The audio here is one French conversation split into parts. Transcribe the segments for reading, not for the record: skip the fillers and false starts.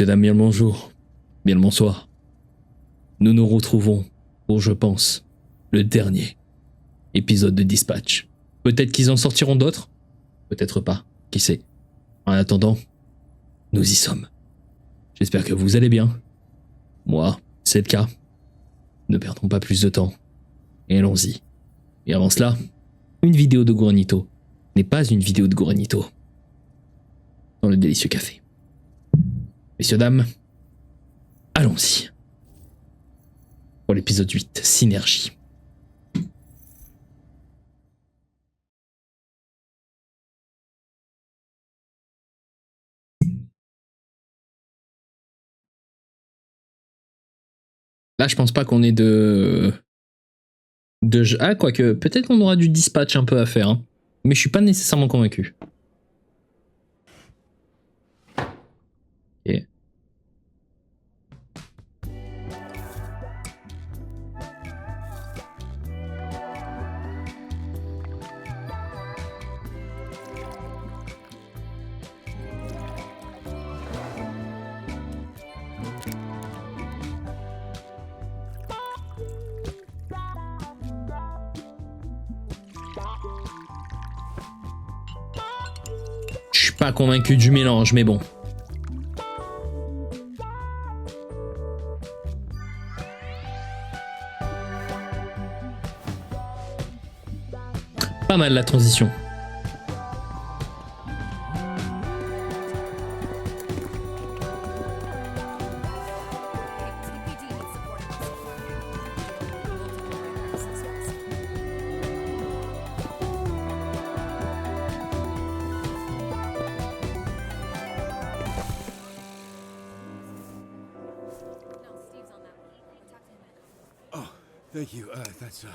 Messieurs, dames, bien le bonjour, bien le bonsoir. Nous nous retrouvons pour, je pense, le dernier épisode de Dispatch. Peut-être qu'ils en sortiront d'autres, peut-être pas, qui sait. En attendant, nous y sommes. J'espère que vous allez bien. Moi, c'est le cas. Ne perdons pas plus de temps. Et allons-y. Et avant cela, une vidéo de Gournito n'est pas une vidéo de Gournito. Dans le délicieux café. Messieurs, dames, allons-y. Pour l'épisode 8, Synergie. Là, je pense pas qu'on ait de... Ah, quoique, peut-être qu'on aura du dispatch un peu à faire. Hein. Mais je suis pas nécessairement convaincu. Ok. Je suis pas convaincu du mélange, mais bon. Pas mal la transition. Thank you. That's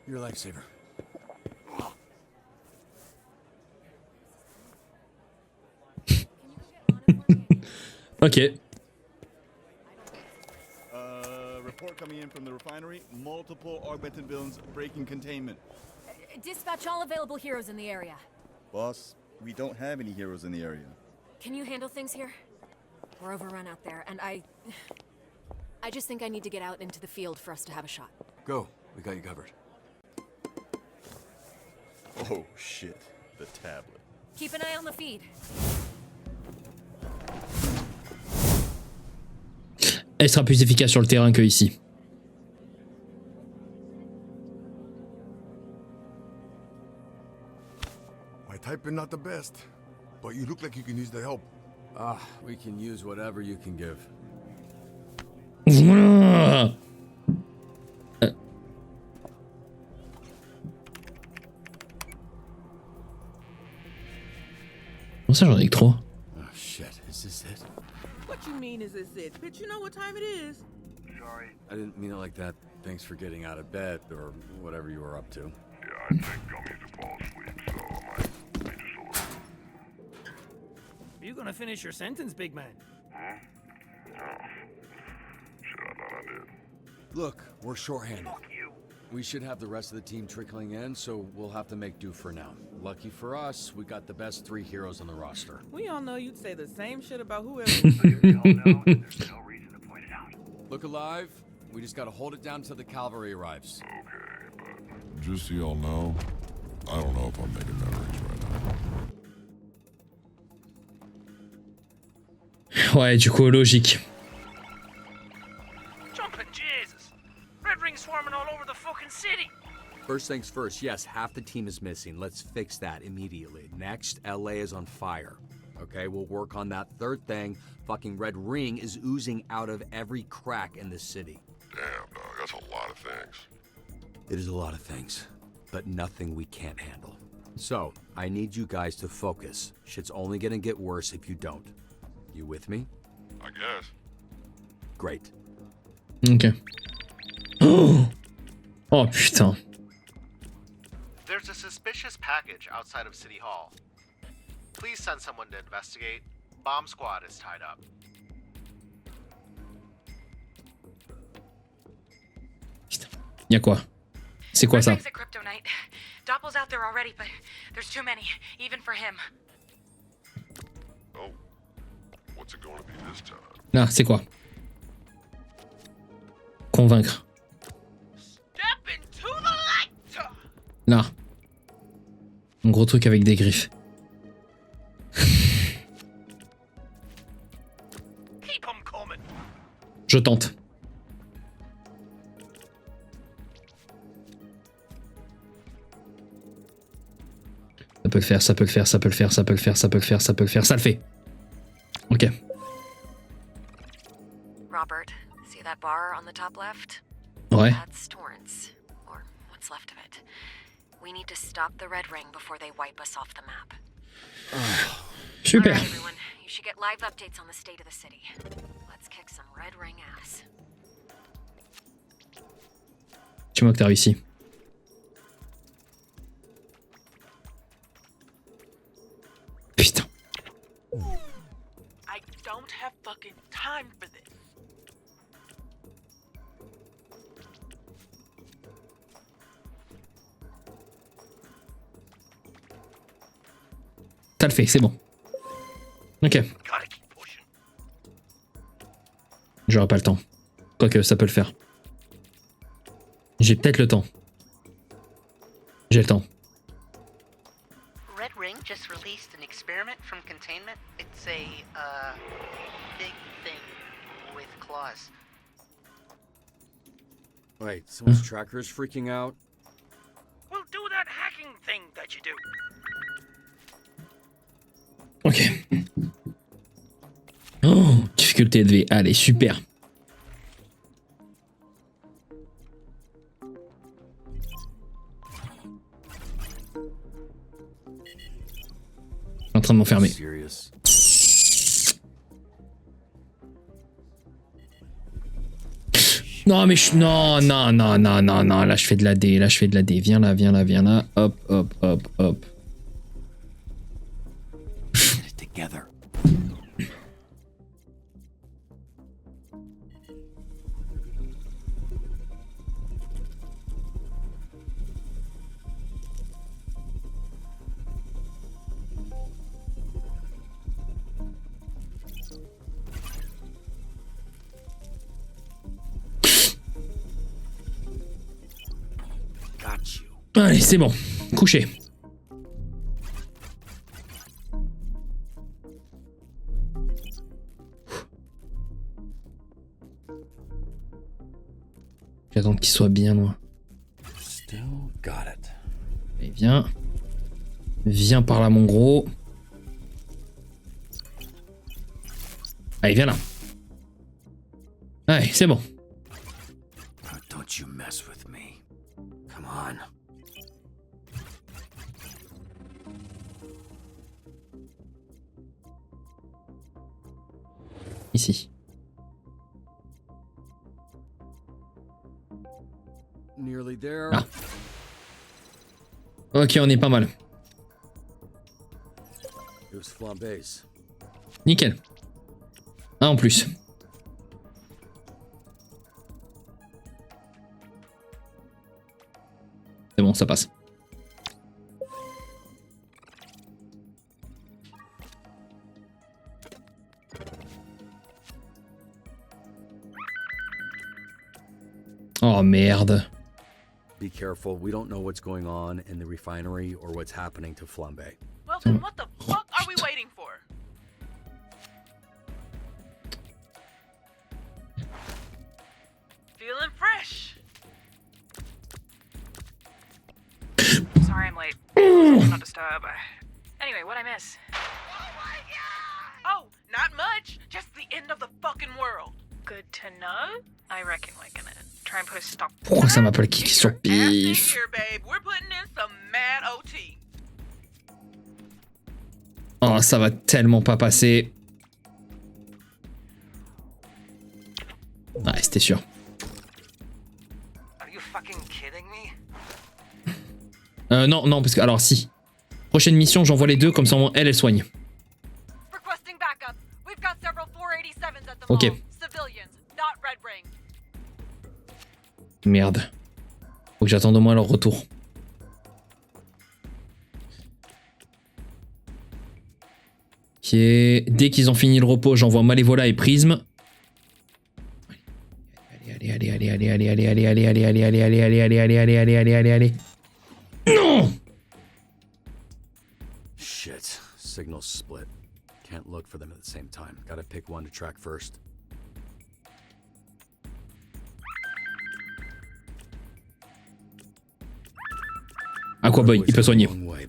your lifesaver. Ok. Report coming in from the refinery. Multiple augmented villains breaking containment. Dispatch all available heroes in the area. Boss, we don't have any heroes in the area. Can you handle things here? We're overrun out there, and I just think I need to get out into the field for us to have a shot. Go. We got you covered. Oh shit, the tablet. Keep an eye on the feed. Elle sera plus efficace sur le terrain que ici. My typing not the best, but you look like you can use the help. We can use whatever you can give. Comment ça, j'en ai que 3? Oh shit, is this it? What you mean is this it? Bitch, you know what time it is. Sorry. I didn't mean it like that. Thanks for getting out of bed, or whatever you were up to. Yeah, I think I'll need to fall asleep, so I might be just a little... Are you gonna finish your sentence, big man? Huh? Oh. Shit, I thought I did. Look, we're shorthanded. Fuck you. We should have the rest of the team trickling in, so we'll have to make do for now. Lucky for us, we got the best 3 heroes on the roster. We all know you'd say the same shit about whoever. So you don't know, and there's no reason to point it out. Look alive. We just gotta hold it down until the cavalry arrives. Okay, but... Just so y'all know, I don't know if I'm making memories right now. Ouais, du coup, logique. Jumping Jesus! Red Ring swarming all over the fucking city! First things first, yes, half the team is missing. Let's fix that immediately. Next, LA is on fire. Okay, we'll work on that. Third thing, fucking Red Ring is oozing out of every crack in the city. Damn, dog, that's a lot of things. It is a lot of things, but nothing we can't handle. So, I need you guys to focus. Shit's only gonna get worse if you don't. You with me? I guess. Great. Ok. Oh, oh putain. There's a suspicious package outside of City Hall. Please send someone to investigate. Bomb squad is tied up. Putain. Y'a quoi? C'est quoi ça? Ring's a kryptonite. Doppel's out there already, but there's too many, even for him. Oh. What's What's it going to be this time? Là, c'est quoi? Convaincre. Step into the light! Là. Un gros truc avec des griffes. Keep 'em coming. Je tente. Ça peut le faire, ça peut le faire, ça peut le faire, ça peut le faire, ça peut le faire, ça peut le faire, ça le fait. Ok. Robert, see that bar on the top left? Ouais. That's Torrance, or what's left of it. We need to stop the Red Ring before they wipe us off the map. Super. All right, everyone. You should get live updates on the state of the city. Let's kick some Red Ring ass. Dis-moi que t'as réussi. Putain. I don't have fucking time for this. Ça le fait, c'est bon. Ok. Gotta keep pushing. J'aurai pas le temps. Quoique, ça peut le faire. J'ai peut-être le temps. J'ai le temps. Red Ring just released an experiment from containment. It's a, big thing with claws. Wait, someone's tracker is freaking out? We'll do that hacking thing that you do. Ok. Oh, difficulté élevée. Allez, super. En train de m'enfermer. Serious. Non mais non, là je fais de la D, viens là, hop, hop, hop, hop. Get it together. Got you. Allez, c'est bon, couché. J'attends qu'il soit bien loin. Still got it. Allez, viens. Viens par là, mon gros. Allez, viens là. Allez, c'est bon. Oh, don't you mess with me. Come on. Ici. Nearly there. Ah. Ok, on est pas mal. It was Flambe's. Nickel. Un en plus. C'est bon, ça passe. Oh merde. Be careful. We don't know what's going on in the refinery or what's happening to Flambe. Well, then what the fuck are we waiting for? Feeling fresh. Sorry I'm late. Sorry not disturb. Anyway, what'd I miss? Oh, not much. Just the end of the fucking world. Good to know. I reckon we're gonna try and put a stop. Pourquoi ça m'appelle Kiki sur Ass in pif? here, babe. We're putting in some mad OT. Oh, ça va tellement pas passer. Ouais, c'était sûr. Are you fucking kidding me? Non, non, parce que... Alors, si. Prochaine mission, j'envoie les deux, comme ça, au moins, elle soigne. Requesting backup. We've got several 487s at the Ok. mall. Civilians, not Red Ring. Merde. Faut que j'attende au moins leur retour. Ok. Ok. Dès qu'ils ont fini le repos, j'envoie Malévola et Prisme. Allez. Non! Shit. Signals split. Can't look for them at the same time. Gotta pick one to track first. Aquaboy, il peut soigner. Ouais.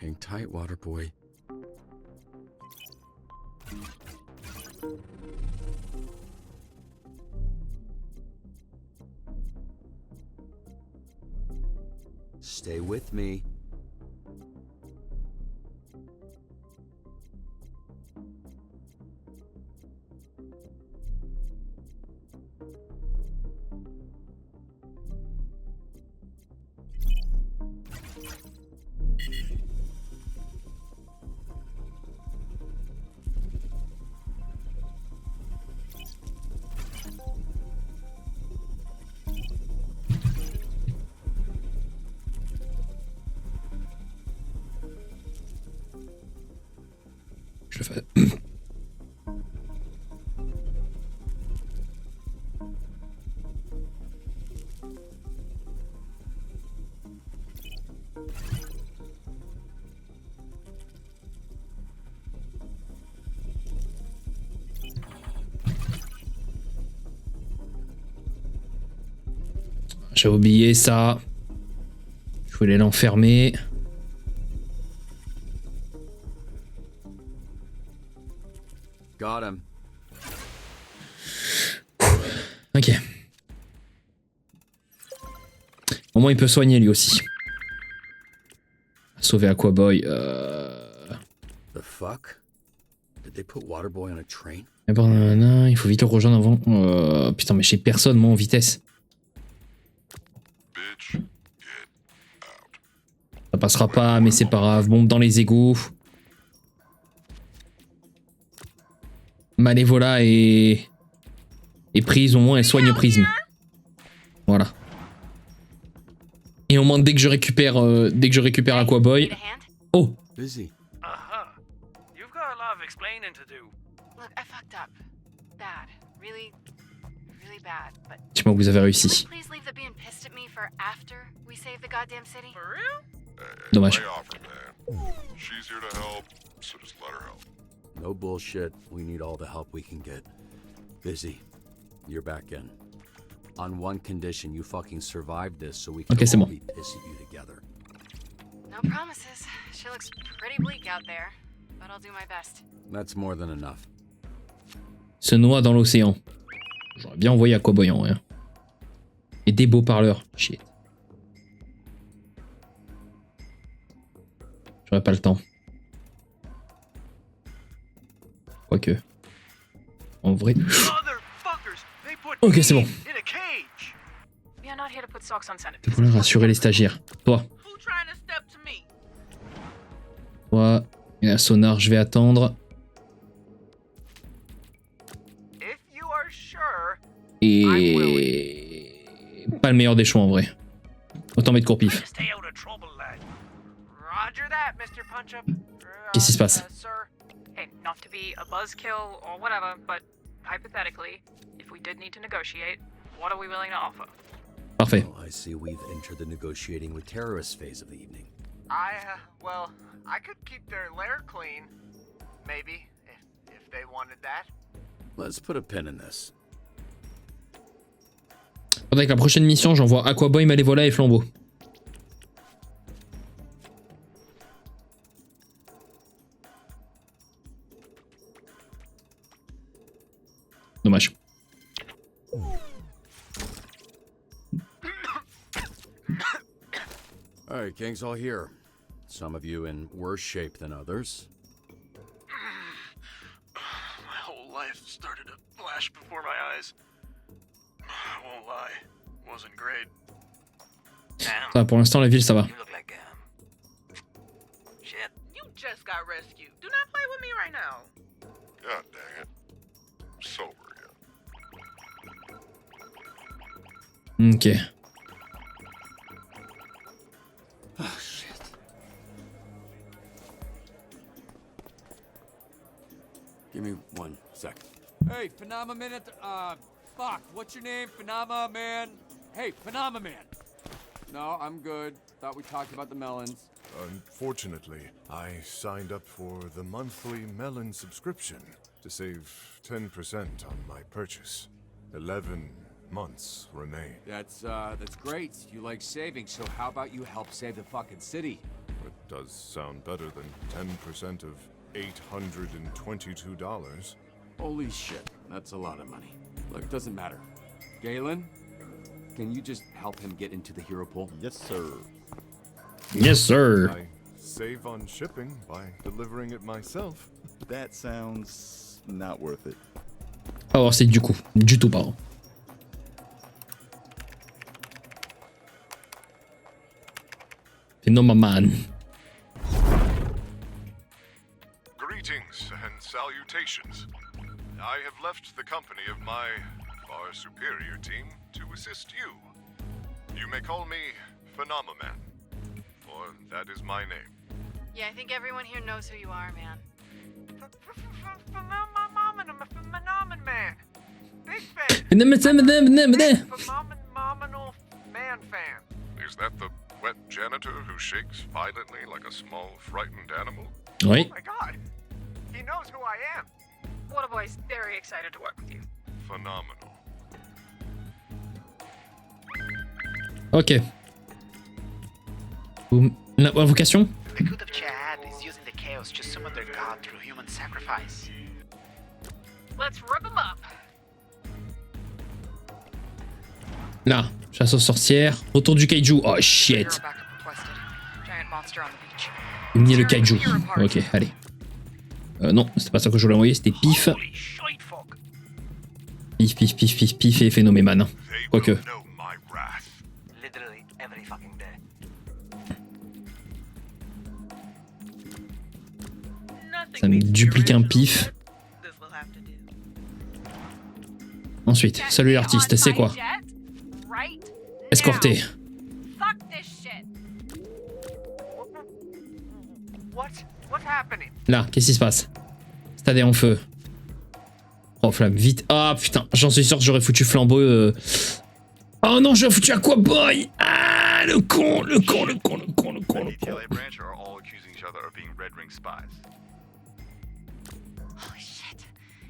Hang tight, Waterboy. Stay with me. Je le fais. J'ai oublié ça. Je voulais l'enfermer. Got him. Ok. Au moins il peut soigner lui aussi. Sauver Aquaboy. The fuck? Did they put Waterboy on a train? Il faut vite le rejoindre avant. Putain, mais j'ai personne moi en vitesse. Ça passera pas, mais c'est pas grave. Bombe dans les égouts. Malévola et Prise, au moins elle soigne Prisme. Voilà. Et au moins dès que je récupère Aquaboy. Oh. Busy. You've got a lot of explaining to do. Look, I fucked up. Bad. Really bad. But Je sais pas où vous avez réussi. please leave the being pissed at me for after we save the goddamn city. For real? Dommage. Lay off her, man. She's here to help, so just let her help. No bullshit. We need all the help we can get. Busy. You're back in. On one condition, you fucking survived this so we can Ok, c'est all bon. be pissed at you together. No promises. She looks pretty bleak out there, but I'll do my best. That's more than enough. Se noie dans l'océan. J'aurais bien envoyé Aquaboy en vrai. Hein. Et des beaux parleurs. Shit. J'aurais pas le temps. Quoique. En vrai. Ok, c'est bon. We are not here to put socks on Senate. Il faut rassurer les stagiaires. Toi. Who trying to step to me? Toi. Et la sonar, je vais attendre. If you are sure. Et. Pas le meilleur des choix en vrai. Autant mettre court-pif. Stay out of trouble, lad. Roger that, Mr. Punch-Up. Qu'est-ce qui se passe? Sir. Hey, not to be a buzzkill or whatever, but hypothetically, if we did need to negotiate, what are we willing to offer? Parfait. Well, I see we've entered the negotiating with terrorists phase of the evening. Well, I could keep their lair clean. Maybe, if they wanted that. Let's put a pin in this. Avec la prochaine mission, j'envoie Aquaboy, Malévola et Flambeau. Dommage. Alright, gang's all here. Some of you in worse shape than others. My whole life started to flash before my eyes. I won't lie, wasn't great. Ça, pour l'instant, la ville, ça va. You look like shit. You just got rescued. Do not play with me right now. God dang it. I'm sober again. Ok. Give me 1 sec. Hey, Panama Man fuck, what's your name? Panama Man? Hey, Panama Man! No, I'm good. Thought we talked about the melons. Unfortunately, I signed up for the monthly melon subscription to save 10% on my purchase. 11 months remain. That's great. You like saving, so how about you help save the fucking city? It does sound better than 10% of $822. Holy shit, that's a lot of money. Look, it doesn't matter. Galen, can you just help him get into the hero pool? Yes, sir. Yes, sir. I save on shipping by delivering it myself. That sounds not worth it. Alors c'est du coup, du tout pardon. Phenomenon. Greetings and salutations. I have left the company of my far superior team to assist you. You may call me Phenomenon, for that is my name. Yeah, I think everyone here knows who you are, man. Phenomenon man. Big fan. Phenomenal man fan. Is that the wet janitor who shakes violently like a small, frightened animal? Oui. Oh my god. He knows who I am. Waterboy's very excited to work with you. Phenomenal. Ok. Invocation? The good of Jihad is using the chaos to summon their god through human sacrifice. Let's rip him up. Là, chasse aux sorcières. Retour du kaiju. Oh shit. Giant monster on the beach. Nier le kaiju. Ok, allez. Non, c'était pas ça que je voulais envoyer, c'était pif. Pif, pif, pif, pif, pif et phénoméman. Quoique. Literally every fucking day. Ça me duplique un pif. Ensuite, salut l'artiste, c'est quoi? Escorté. What's happening? Là, qu'est-ce qui se passe? Stade est en feu. Oh, flamme, vite. Ah, putain, j'en suis sûr que j'aurais foutu flambeau. Oh non, j'aurais foutu Aquaboy. Ah, le con, le con, le con, le con, le con, le con. TLA branch are all accusing each other of being Red Ring spies. Holy shit.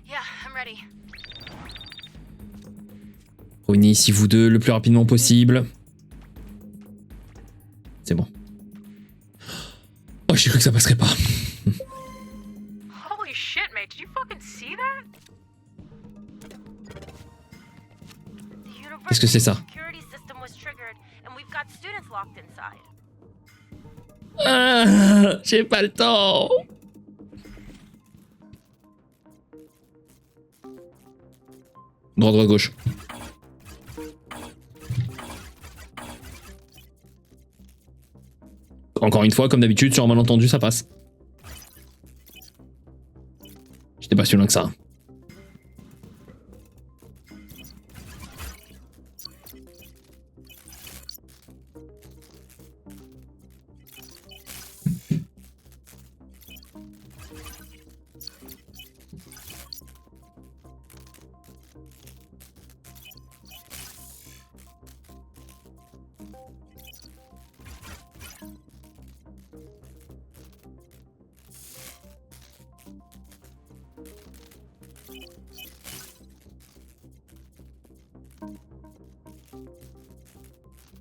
Yeah, I'm ready. Revenez ici vous deux le plus rapidement possible. C'est bon. Oh, j'ai cru que ça passerait pas. Holy shit, mate. Did you fucking see that? Qu'est-ce que c'est ça? Ah, j'ai pas le temps. Droite, droite, gauche. Encore une fois, comme d'habitude, sur un malentendu, ça passe. J'étais pas si loin que ça.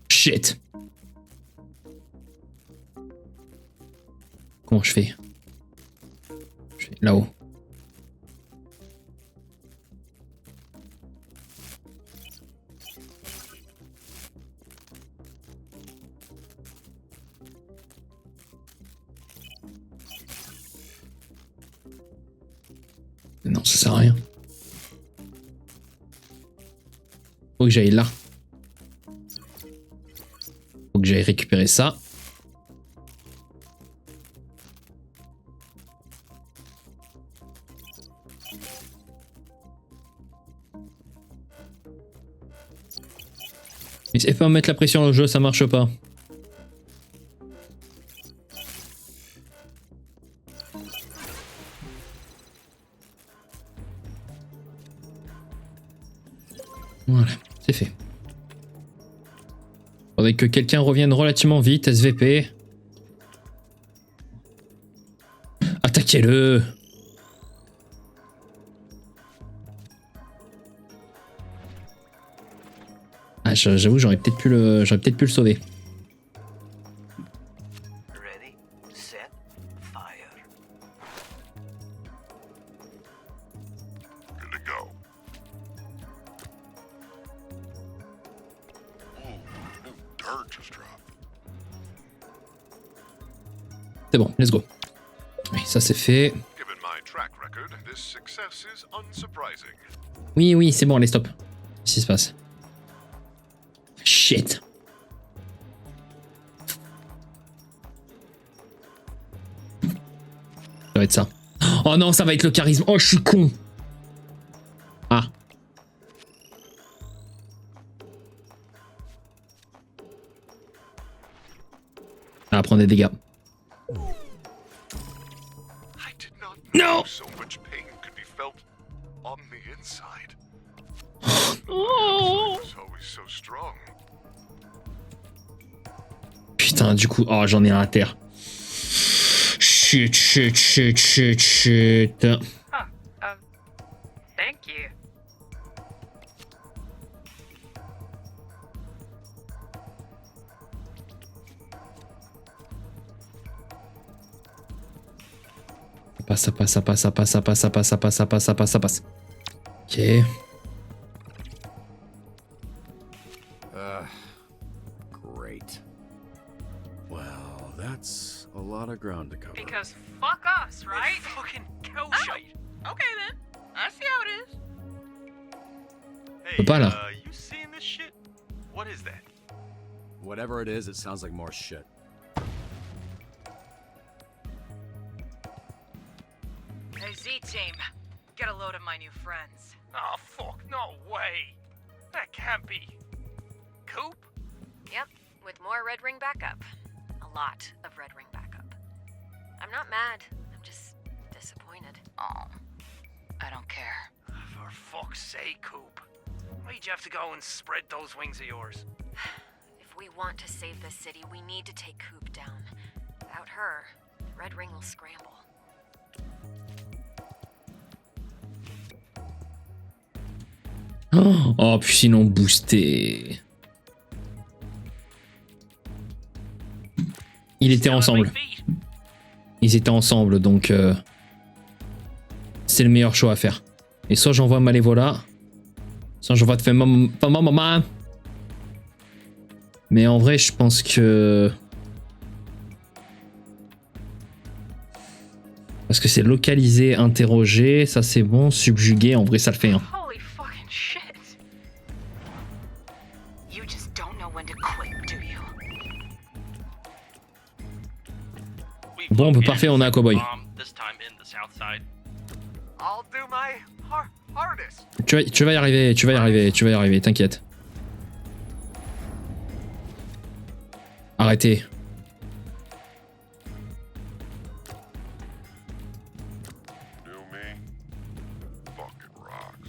Shit. Comment je fais? Je fais là-haut. Non, ça sert à rien. Faut que j'aille là. Faut que j'aille récupérer ça. Essayez pas de mettre la pression dans le jeu, ça marche pas. Voilà, c'est fait. Faudrait que quelqu'un revienne relativement vite, SVP. Attaquez-le! Ah, j'avoue, j'aurais peut-être pu le sauver. Ready, set, fire. Good to go. Ooh, new dirt just dropped. C'est bon, let's go. Oui, ça c'est fait. Given my track record, this success is unsurprising. Oui, oui, c'est bon, allez, stop. Qu'est-ce qui se passe? Shit. Ça va être ça. Oh non, ça va être le charisme. Oh, je suis con. Ah. Ça va prendre des dégâts. No! So much pain could be felt on the inside. Oh. It's always so strong. Putain, du coup, oh, j'en ai un à terre. Shit. Ah, thank you. Ça passe. Ok. Great. Well, that's a lot of ground to cover. Because fuck us, right? Fucking cow shite. Okay then. I see how it is. Peux pas, là. You seeing this shit? What is that? Whatever it is, it sounds like more shit. Hey, Z-Team. Get a load of my new friends. Oh, fuck, no way. That can't be. Coop? Yep, with more Red Ring backup. A lot of Red Ring backup. I'm not mad. I'm just disappointed. Oh, I don't care. For fuck's sake, Coop. Why'd you have to go and spread those wings of yours? If we want to save this city, we need to take Coop down. Without her, the Red Ring will scramble. Oh, puis sinon boosté. Ils étaient ensemble. Ils étaient ensemble, donc c'est le meilleur choix à faire. Et soit j'envoie Malévola, soit j'envoie te faire maman. Mais en vrai, je pense que parce que c'est localisé, interrogé, ça c'est bon, subjugué, en vrai ça le fait. Hein. Holy fucking shit. You just don't know when to quit, do you? Bon, on peut parfait, on a un cowboy. This time in the south side. I'll do my hardest. Tu vas y arriver, t'inquiète. Arrêtez. Do me? Fucking rocks.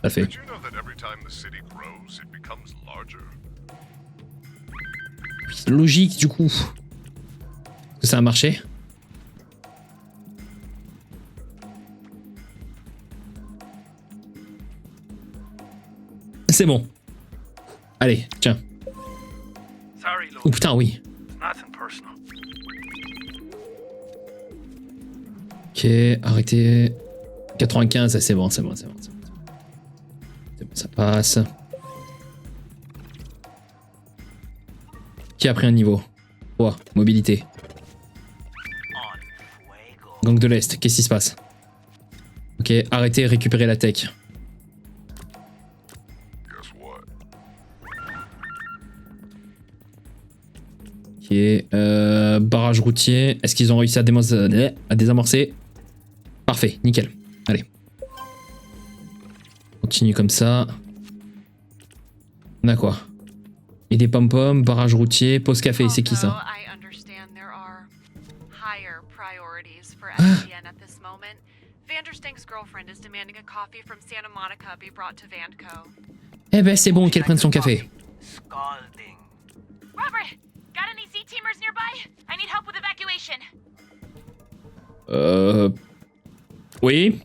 Ça fait. Did you know that every time the city grows, it becomes larger? Logique du coup. Est-ce que ça a marché? C'est bon. Allez, tiens. Sorry, Oh putain, oui. Nothing personal. Ok, arrêtez. 95, c'est bon. C'est bon, ça passe. Qui a pris un niveau? Oh, mobilité. Gang de l'Est, qu'est-ce qui se passe? Ok, arrêtez, récupérez la tech. Guess what? Ok, barrage routier. Est-ce qu'ils ont réussi à désamorcer? Parfait, nickel. Allez. Continue comme ça. On a quoi? Et des pom-pom, barrage routier, pause café, c'est qui ça? I understand there are higher priorities for SDN at this moment. Vanderstink's girlfriend is demanding a coffee from Santa Monica be brought to Vanco. Eh ben c'est bon qu'elle prenne son café. Scalding. Robert, got any Z-teamers nearby? I need help with evacuation. Oui.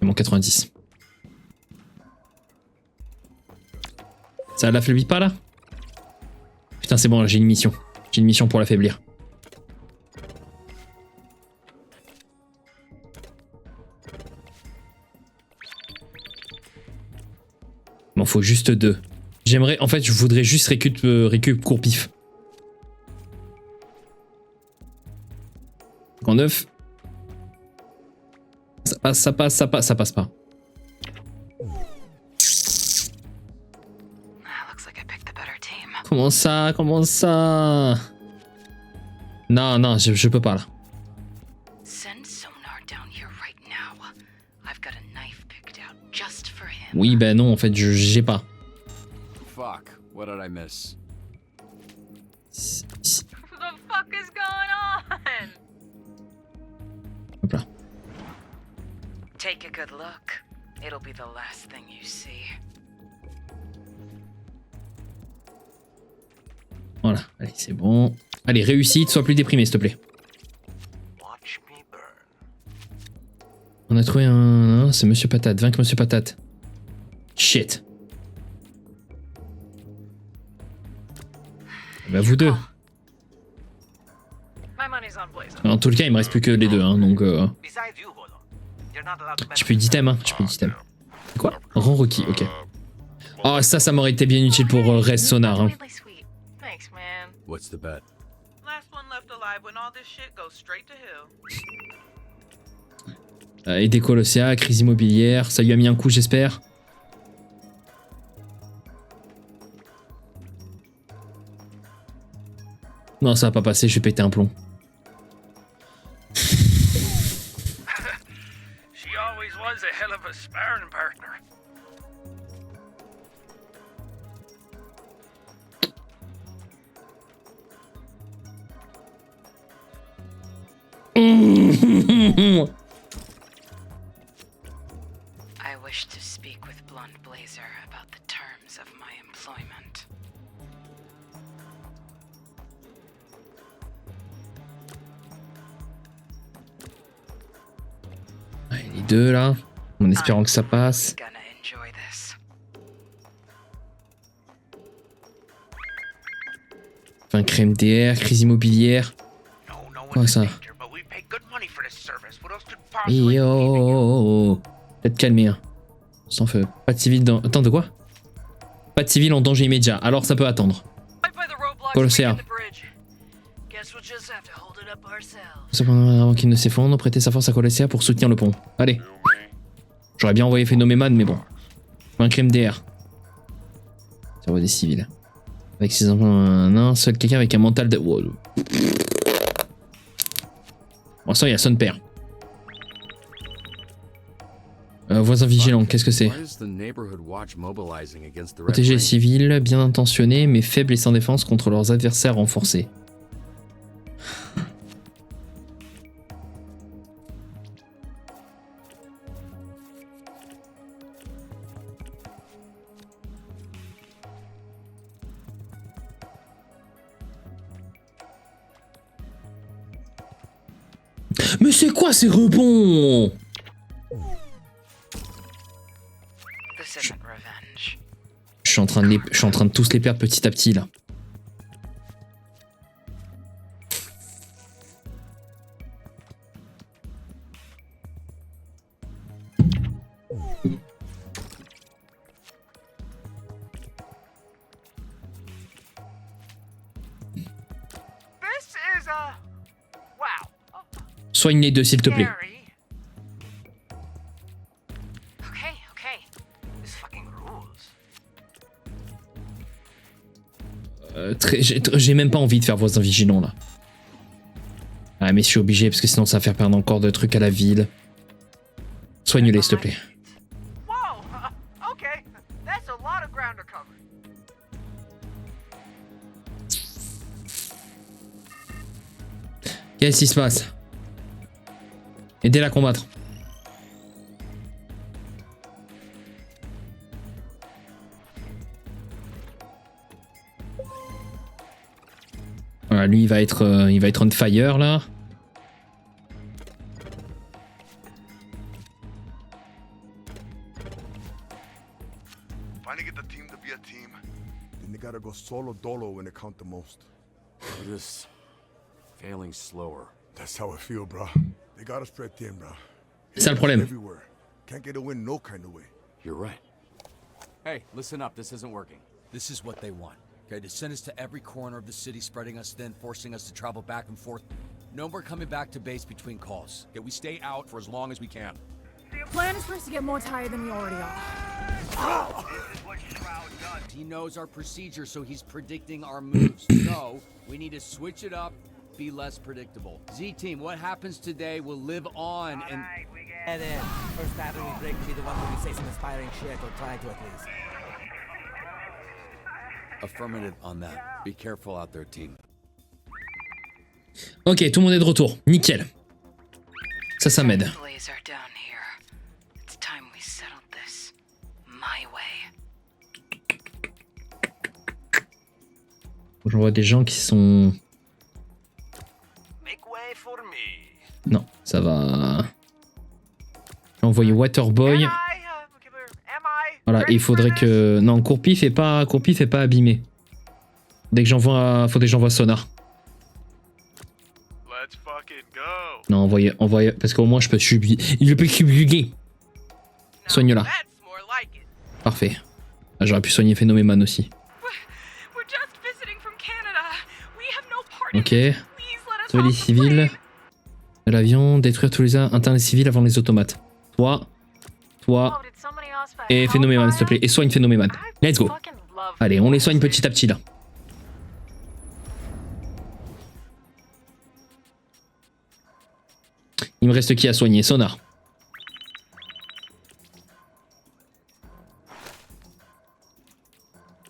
Mon 90. Ça l'affaiblit pas là? Putain c'est bon là, j'ai une mission. J'ai une mission pour l'affaiblir. Il m'en faut juste 2. J'aimerais, en fait je voudrais juste récup court pif. En 9. Ça passe pas. Comment ça? Non, je peux pas là. Oui, ben non, en fait, j'ai pas. Fuck, what did I miss? What the fuck is going on? Hop là. Take a good look. It'll be the last thing you see. Voilà, allez, c'est bon. Allez, réussite, sois plus déprimé, s'il te plaît. On a trouvé un... C'est Monsieur Patate, vaincre Monsieur Patate. Shit. Bah vous deux. En tout le cas, il me reste plus que les deux, hein, donc... Je peux item, hein, Quoi? Rang requis, ok. Oh, ça m'aurait été bien utile pour Rest Sonar, hein. What's the bet? Last one left alive when all this shit goes straight to hell. Aider Colossia, crise immobilière, ça lui a mis un coup, j'espère. Non, ça va pas passer, je vais péter un plomb. She always was a hell of a sparring partner. I wish to speak with Blonde Blazer about the terms of my employment. Ouais, les deux là, en espérant que ça passe. Enfin, crème DR, crise immobilière. Quoi ça? Yo, peut-être calmer. Hein. Sans feu. Pas de civil dans... Attends, de quoi? Pas de civil en danger immédiat, alors ça peut attendre. Colossia. Cependant, avant qu'il ne s'effondre, prêter sa force à Colossia pour soutenir le pont. Allez. J'aurais bien envoyé Phénoméman, mais bon. Un crème DR. Ça voit des civils. Avec ses enfants, un seul quelqu'un avec un mental de... Wow. Bon, ça, il y a son père. Voisin vigilant, qu'est-ce que c'est? Protéger les civils, bien intentionnés, mais faibles et sans défense contre leurs adversaires renforcés. Mais c'est quoi ces rebonds? Je suis en train de tous les perdre petit à petit là. Soigne les deux s'il te plaît. J'ai même pas envie de faire voisin vigilant là. Ah mais je suis obligé parce que sinon ça va faire perdre encore de trucs à la ville. Soigne-les s'il te plaît. Qu'est-ce qui se passe? Aidez-la à combattre. Voilà, lui il va être on fire là. Finally get the team to be a team. Then they gotta go solo dolo when it count the most. We're just failing slower. That's how I feel, bro. They gotta spread thin, bro. C'est ça le problème. Everywhere. Can't get a win no kind of way. You're right. Hey, listen up. This isn't working. This is what they want. Okay, to send us to every corner of the city, spreading us thin, forcing us to travel back and forth. No more coming back to base between calls. Okay, we stay out for as long as we can. The plan is for us to get more tired than we already are. He knows our procedure, so he's predicting our moves. So, we need to switch it up, be less predictable. Z-Team, what happens today will live on and... Alright, we get it. First battle we break will be the one where we say some inspiring shit, or try to at least. Affirmative on that. Be careful out there, team. Ok, tout le monde est de retour. Nickel. Ça m'aide. Employees are down here. It's time we settled this my way. Je vois des gens qui sont... Make way for me. Non, ça va... J'ai envoyé Waterboy. Voilà, et il faudrait que... Non, Courpif est pas abîmé. Dès que j'envoie... Faudrait que j'envoie Sonar. Let's fucking go. Non, envoyez... Parce qu'au moins je peux subir... Je peux subjuguer. Soigne-la. Parfait. Ah, j'aurais pu soigner Phénoméman aussi. Ok. Sauver les civils. De l'avion, détruire tous les internes civils avant les automates. Toi. Et Phénoméman, s'il te plaît. Et soigne Phénoméman. Let's go. Allez, on les soigne petit à petit là. Il me reste qui à soigner? Sonar.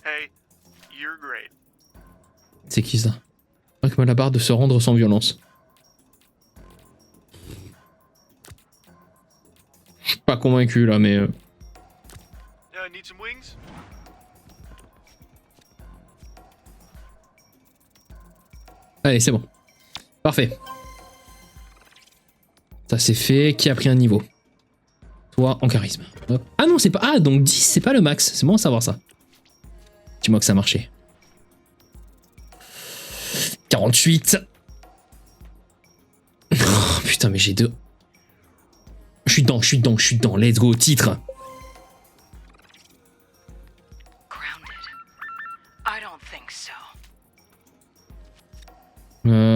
Hey, you're great. C'est qui ça? Avec la barre de se rendre sans violence. Je suis pas convaincu là, mais... Need some wings? Allez, c'est bon. Parfait. Ça c'est fait. Qui a pris un niveau? Toi en charisme. Hop. Ah non, c'est pas... Ah, donc 10, c'est pas le max. C'est bon à savoir ça. Dis-moi que ça a marché. 48. Oh, putain, mais j'ai deux. Je suis dedans. Let's go, titre.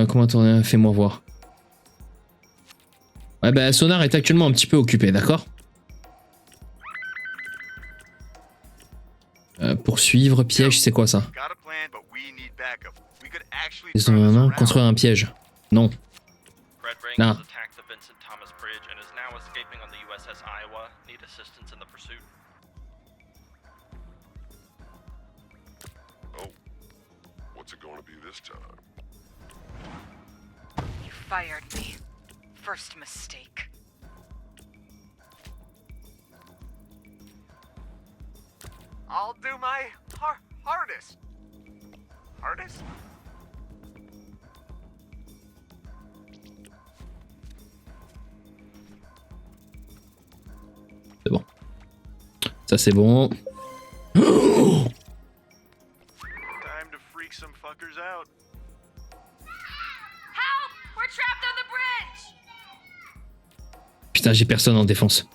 Comment tourner? Fais-moi voir. Ouais, bah, Sonar est actuellement un petit peu occupé, d'accord? Poursuivre, piège, c'est quoi ça? Construire un piège. Non. Là. What's it gonna be this time? You fired me. First mistake. I'll do my hardest. Hardest? C'est bon. Ça c'est bon. Time to freak some fuckers out. Help! We're trapped on the bridge! Putain, j'ai personne en défense.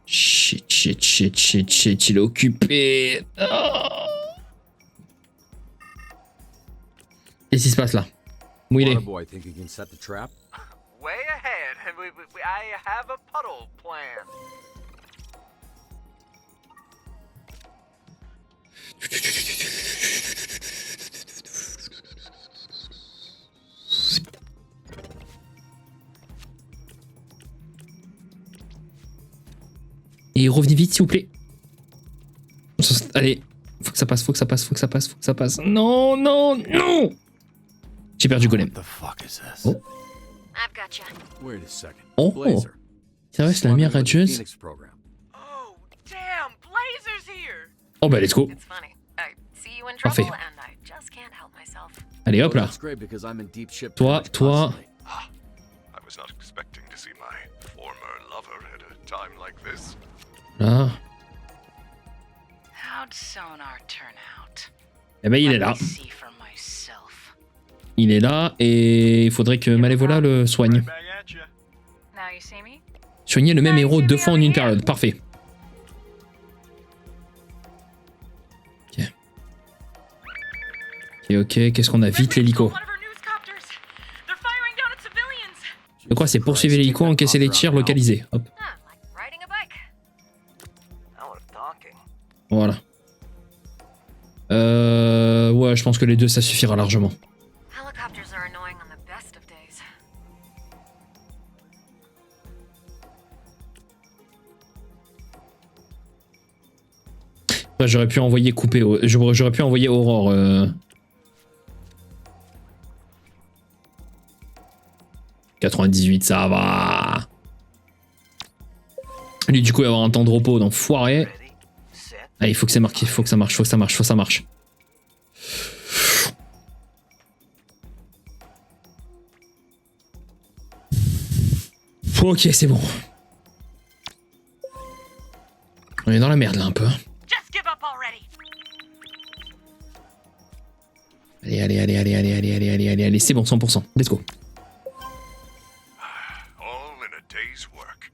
Shit, il est occupé. Oh. Qu'est-ce qui se passe là? Où il est? Waterboy, think you can set the trap? Way ahead. I have a puddle plan. Et revenez vite, s'il vous plaît. Allez, faut que ça passe. Non. J'ai perdu Golem. What the fuck is this? Oh. I've got you. Wait a second. Oh. Blazer. Ça reste la meilleure radieuse. Phoenix program. Oh, damn, Blazer's here. Oh bah let's go. It's funny. I see you in Parfait. trouble and I just can't help myself. Allez hop là. That's great because I'm in deep shit. Toi, toi. I was not expecting to see my former lover at a time like this. Là. How'd sonar turn out? Eh ben il est Let là. me see for myself. Il est là et il faudrait que Malévola le soigne. Now you see me? Soigner le même héros 2 fois en une période. Parfait. Ok. Ok, qu'est-ce qu'on a? Vite l'hélico. De quoi? C'est poursuivre l'hélico, encaisser les tirs, localiser. Hop. Riding a bike. Voilà. Ouais, je pense que les deux, ça suffira largement. Helicopters are annoying on the best of days. Ouais, j'aurais pu envoyer j'aurais pu envoyer Aurore. 98, ça va. Lui, du coup, il va avoir un temps de repos d'enfoiré. Allez, il faut que ça marche, faut que ça marche, faut que ça marche, faut que ça marche. Ok, c'est bon. On est dans la merde là un peu. Allez, c'est bon, 100%. Let's go. All in a day's work.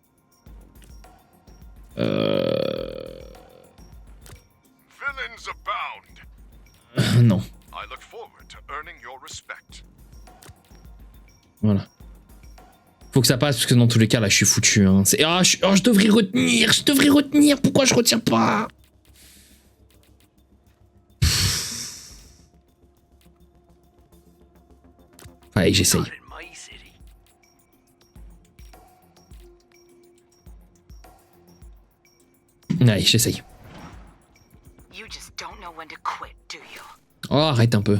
Villains abound. Non. I look forward to earning your respect. Voilà. Faut que ça passe parce que dans tous les cas là je suis foutu. Hein. Je devrais retenir. Pourquoi je retiens pas? Allez, j'essaye. Allez, j'essaye. Oh, arrête un peu.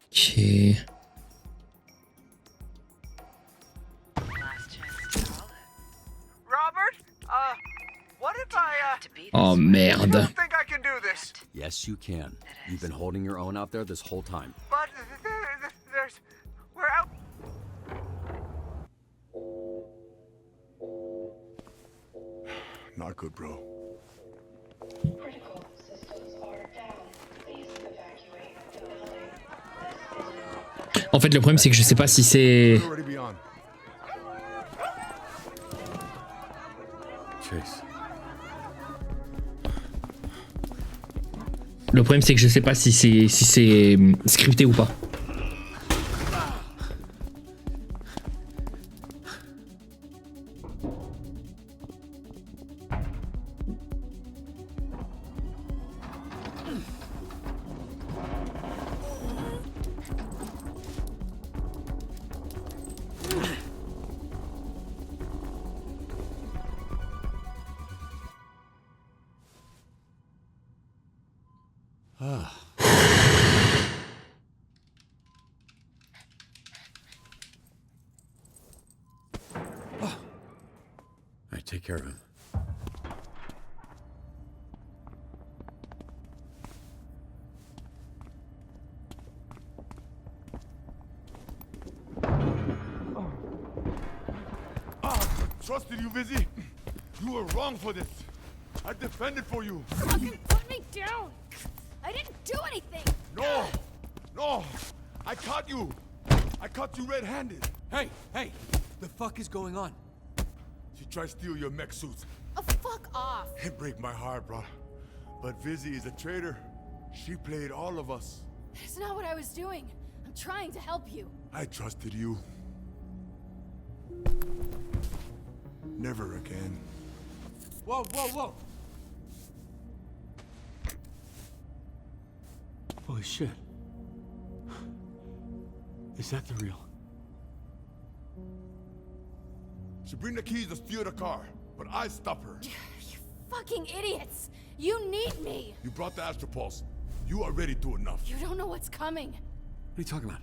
Ok. Robert, what if I Oh merde. think I can do this? Yes, you can. You've been holding your own out there this whole time. But we're out. Not good, bro. En fait, le problème c'est que je sais pas si c'est. Chase. Le problème c'est que je sais pas si c'est scripté ou pas. Alright, take care of him. Trusted you, Vizzy. You were wrong for this. I defended for you. Fucking put me down! I didn't do anything! No! I caught you! I caught you red-handed. Hey! The fuck is going on? She tried to steal your mech suits. Oh, fuck off! It break my heart, bro. But Vizzy is a traitor. She played all of us. That's not what I was doing. I'm trying to help you. I trusted you. Never again. Whoa! Holy shit. Is that the real? She bring the keys to steal the car, but I stop her. You fucking idiots! You need me! You brought the Astropulse. You already do enough. You don't know what's coming. What are you talking about?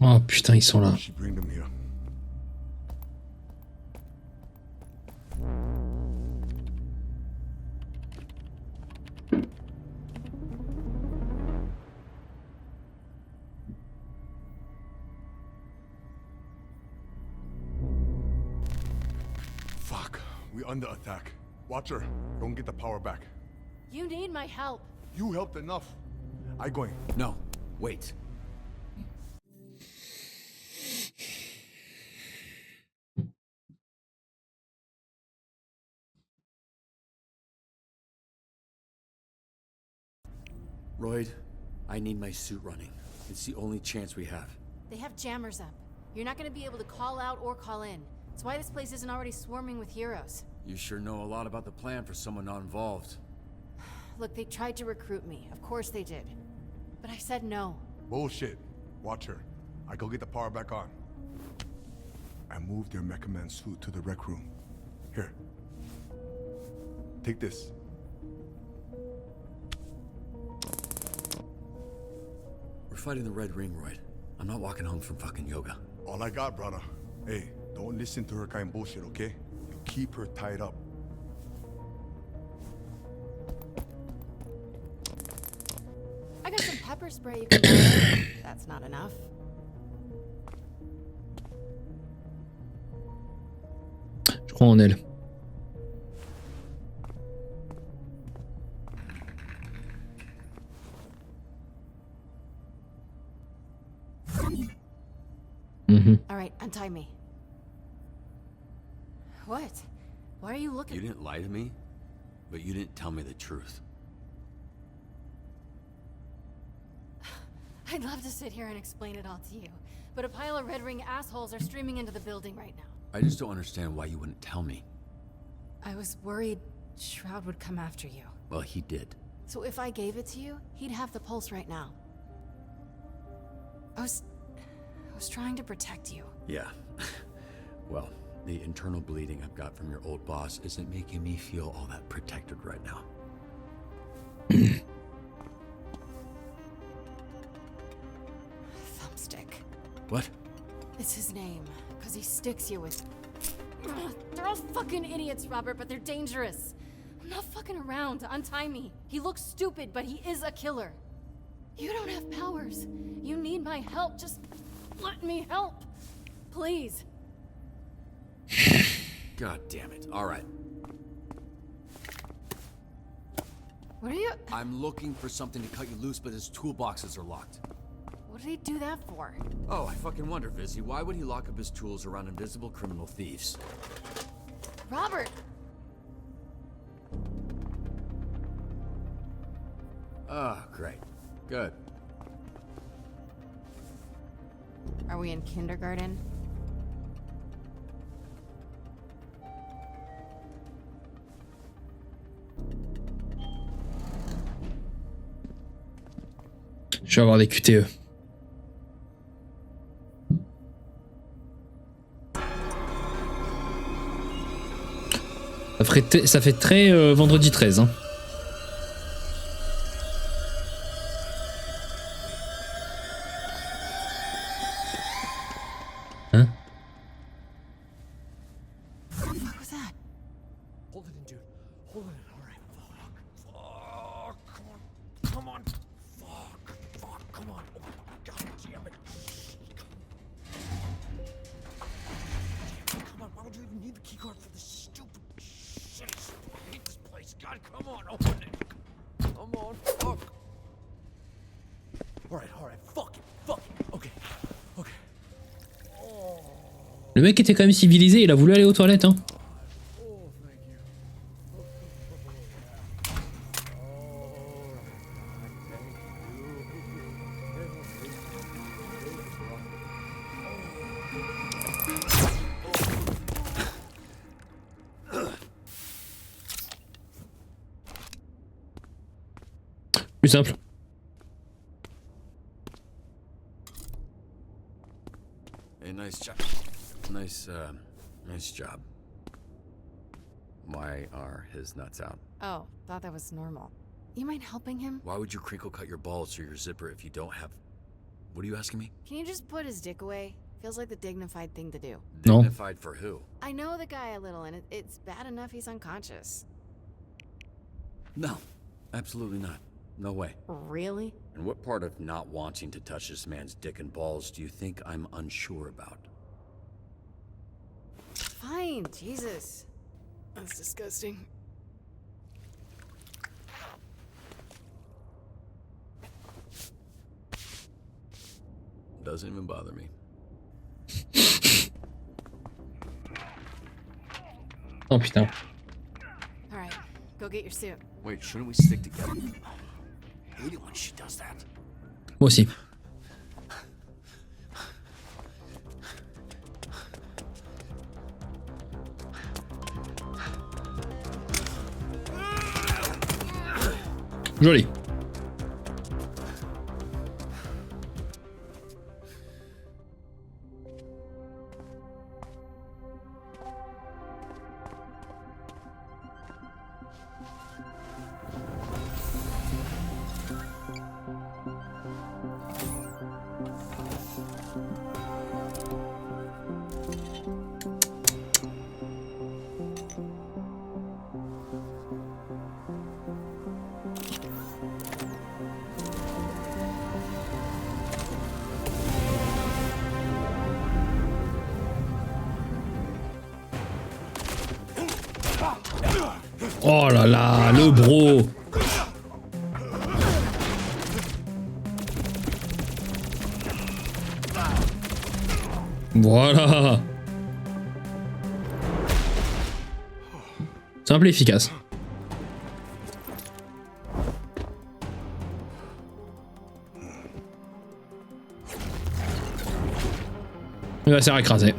Oh putain, ils sont là. She bring them here. Fuck. We under attack. Watch her. Don't get the power back. You need my help. You helped enough. I going. No. Wait. Royd, I need my suit running. It's the only chance we have. They have jammers up. You're not gonna be able to call out or call in. That's why this place isn't already swarming with heroes. You sure know a lot about the plan for someone not involved. Look, they tried to recruit me. Of course they did. But I said no. Bullshit. Watch her. I go get the power back on. I moved their Mecha Man suit to the rec room. Here. Take this. We're fighting the Red Ring, Royd. I'm not walking home from fucking yoga. All I got, brother. Hey, don't listen to her kind of bullshit, okay? You keep her tied up. I got some pepper spray you can borrow. That's not enough. Je crois en elle. All right, untie me. What? Why are you looking? You didn't lie to me, but you didn't tell me the truth. I'd love to sit here and explain it all to you, but a pile of Red Ring assholes are streaming into the building right now. I just don't understand why you wouldn't tell me. I was worried Shroud would come after you. Well, he did. So if I gave it to you, he'd have the pulse right now. I was trying to protect you. Yeah. Well, the internal bleeding I've got from your old boss isn't making me feel all that protected right now. Thumbstick. What? It's his name, because he sticks you with... Ugh, they're all fucking idiots, Robert, but they're dangerous. I'm not fucking around. Untie me. He looks stupid, but he is a killer. You don't have powers. You need my help. Just let me help. Please. God damn it. All right. What are you... I'm looking for something to cut you loose, but his toolboxes are locked. What did he do that for? Oh, I fucking wonder, Vizzy. Why would he lock up his tools around invisible criminal thieves? Robert! Ah, great. Good. Are we in kindergarten? Je vais avoir des QTE. Ça fait très vendredi 13. Hein. Hein? What was that? Hold it in, dude. Hold it in. All right. Fuck. Fuck. Come on. Fuck. Fuck. Come on. Oh, God damn it. Come on. Why would you even need the keycard for this stupid shit? I hate this place. God, come on. Open it. Come on. Fuck. All right. Fuck it. Fuck it. Okay. Okay. Le mec était quand même civilisé, il a voulu aller aux toilettes. Hein. Plus simple. Nice job. Nice job. Why are his nuts out? Oh, thought that was normal. You mind helping him? Why would you crinkle cut your balls through your zipper if you don't have... What are you asking me? Can you just put his dick away? Feels like the dignified thing to do. No. Dignified for who? I know the guy a little, and it's bad enough he's unconscious. No, absolutely not. No way. Really? And what part of not wanting to touch this man's dick and balls do you think I'm unsure about? Fine, Jesus. That's disgusting. Doesn't even bother me. Oh putain. Alright, go get your suit. Wait, shouldn't we stick together? I hate it when she does that. Moi aussi. Joli. Oh là là, le bro. Voilà. Simple et efficace. Il va se faire écraser.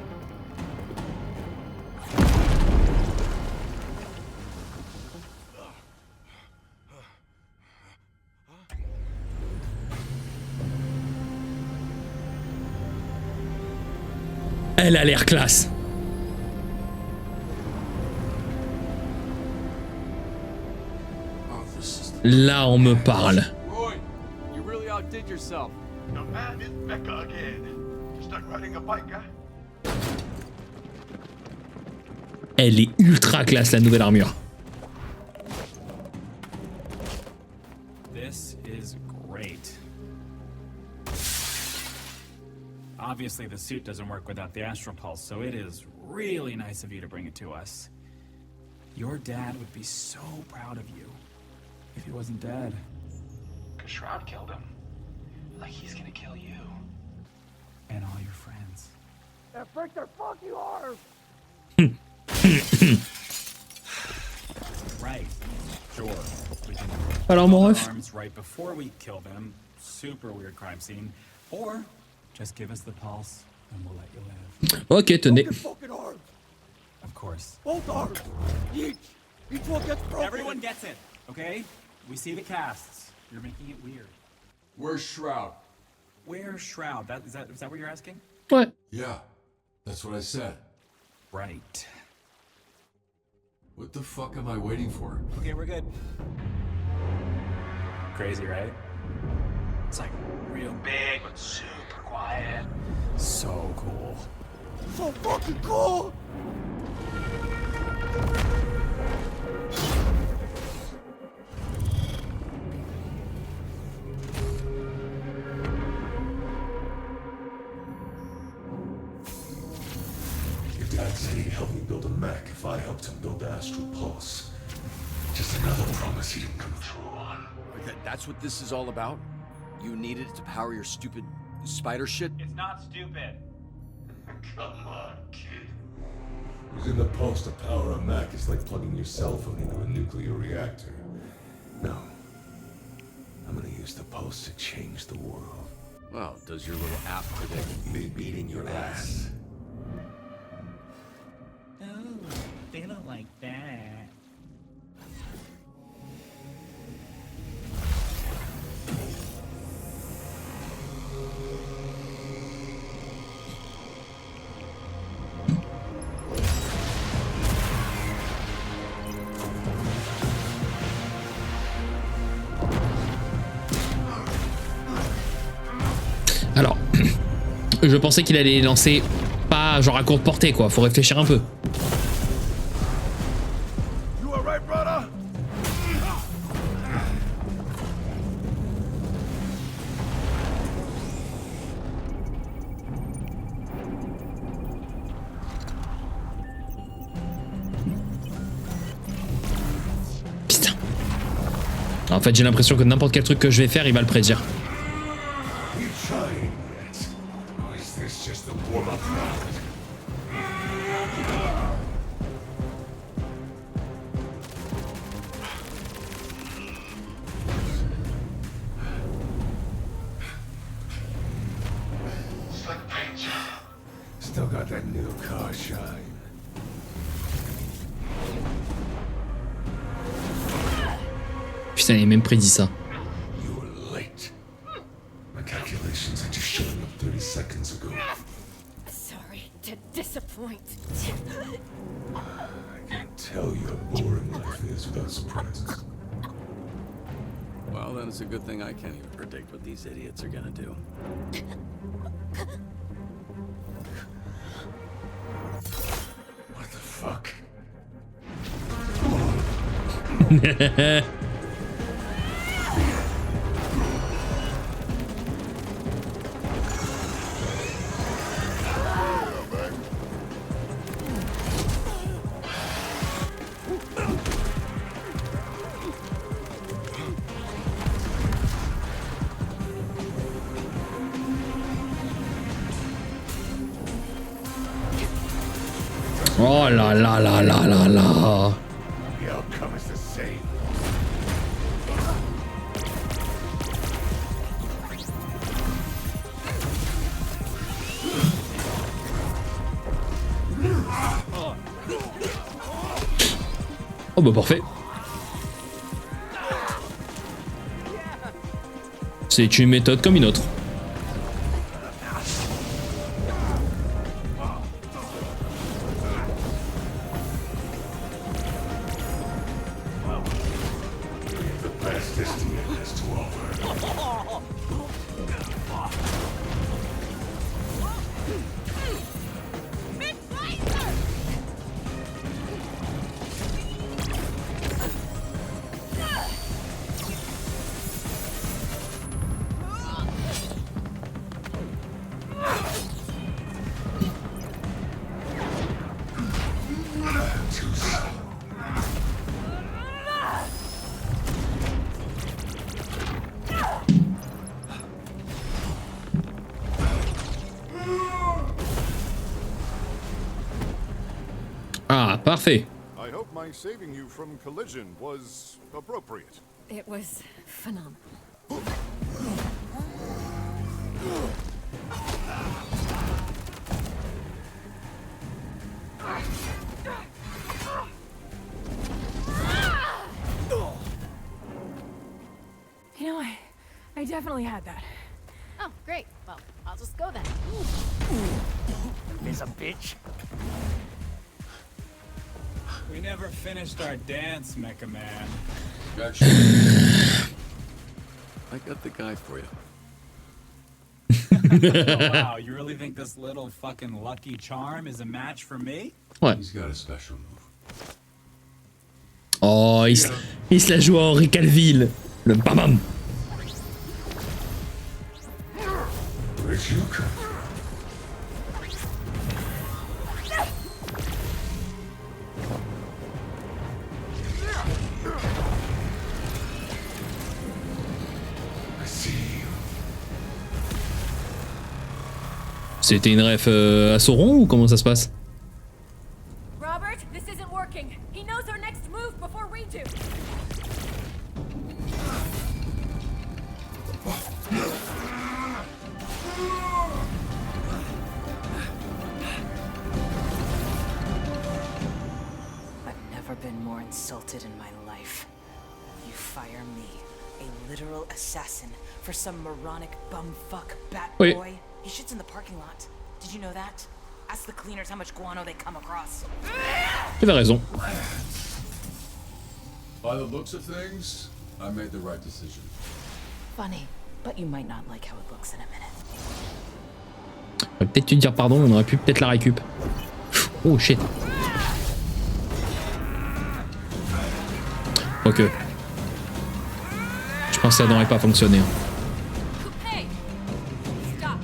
Elle a l'air classe. Là, on me parle. Roy, you really outdid yourself. The man is Becca again. Stuck riding a bike, huh? Elle est ultra classe, la nouvelle armure. This is great. Obviously, the suit doesn't work without the Astral Pulse, so it is really nice of you to bring it to us. Your dad would be so proud of you if he wasn't dead. Because Shroud killed him. Like he's gonna kill you. And all your friends. That Victor, fuck you hard! Right. Sure. We can Alors, mon ref. arms right before we kill them. Super weird crime scene. Or just give us the pulse and we'll let you live. Ok, tenez. Fucking arms! Of course. Both arms! Each one gets broken! Everyone gets it, okay? We see the casts. You're making it weird. Where's Shroud? Where's Shroud? Is that what you're asking? What? Yeah, that's what I said. Right. What the fuck am I waiting for? Okay, we're good. Crazy, right? It's like real big, but super quiet. So cool. So fucking cool! Your dad said he'd help me build a mech if I helped him build the Astral Pulse. Just another promise he didn't come through on. That's what this is all about? You needed it to power your stupid spider shit? It's not stupid. Come on, kid. Using the pulse to power a mech is like plugging your cell phone into a nuclear reactor. No. I'm gonna use the pulse to change the world. Well, does your little app predict me beating your ass? Oh, they don't like that. Je pensais qu'il allait les lancer pas genre à courte portée quoi, faut réfléchir un peu. You alright, brother? Putain. En fait, j'ai l'impression que n'importe quel truc que je vais faire, il va le prédire. You trying yet? Or is this just a warm-up round? Still got that new car shine. Putain, il a même prédit ça. You were late. My calculations had you showing up 30 seconds ago. Sorry to disappoint. I can't tell you how boring life is without surprises. Well, then it's a good thing I can't even predict what these idiots are gonna do. What the fuck? Oh là là là là là là. The outcome is the same. Oh bah parfait. C'est une méthode comme une autre. Ah, parfait. I hope my saving you from collision was appropriate. It was phenomenal. You know, I definitely had that. Oh, great. Well, I'll just go then. There's a bitch. We never finished our dance, Mecha Man. Gotcha. I got the guy for you. Oh, wow, you really think this little fucking Lucky Charm is a match for me? Ouais. He's got a special move. Oh, il se la joue à Henri Calville. Le bam bam. Where'd you come from? C'était une ref à Sauron ou comment ça se passe? Robert, this isn't working. He knows our next move before we do. I've never been more insulted in my life. You fire me, a literal assassin, for some moronic bumfuck bat Oui. boy? He shits in the parking lot. Did you know that? Ask the cleaners how much guano they come across. Tu avais raison. By the looks of things, I made the right decision. Funny, but you might not like how it looks in a minute. peut-être te dire pardon, on aurait pu peut-être la récup. Oh shit. Ok. Je pense que ça n'aurait pas fonctionné. Hey! Stop!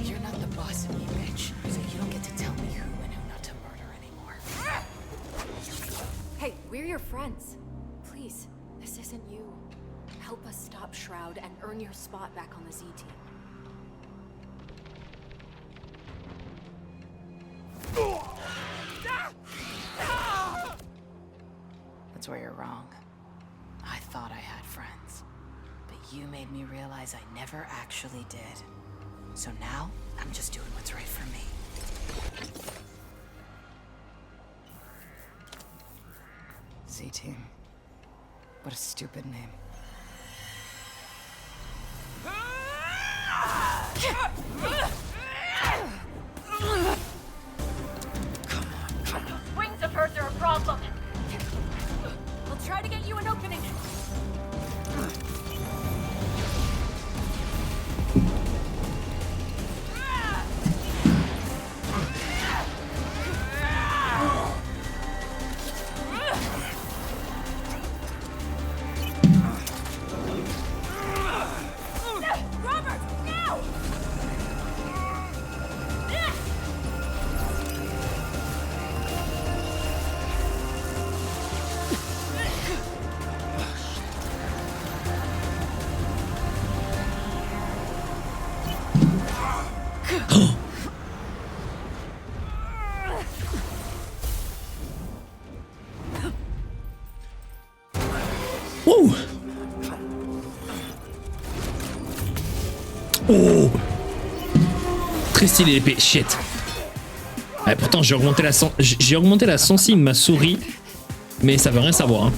You're not the boss of me, bitch. So you don't get to tell me who and who not to murder anymore. Hey, we're your friends. Please, this isn't you. Help us stop Shroud and earn your spot back on the Z team. That's where you're wrong. I thought I had friends, but you made me realize I never actually did. So now, I'm just doing what's right for me. Z-Team. What a stupid name. Wings of hers are a problem. I'll try to get you an opening. Robert, now! Wouh. Oh. Très stylé l'épée, shit. Ouais, pourtant j'ai augmenté la sensible de ma souris, mais ça veut rien savoir. Hein.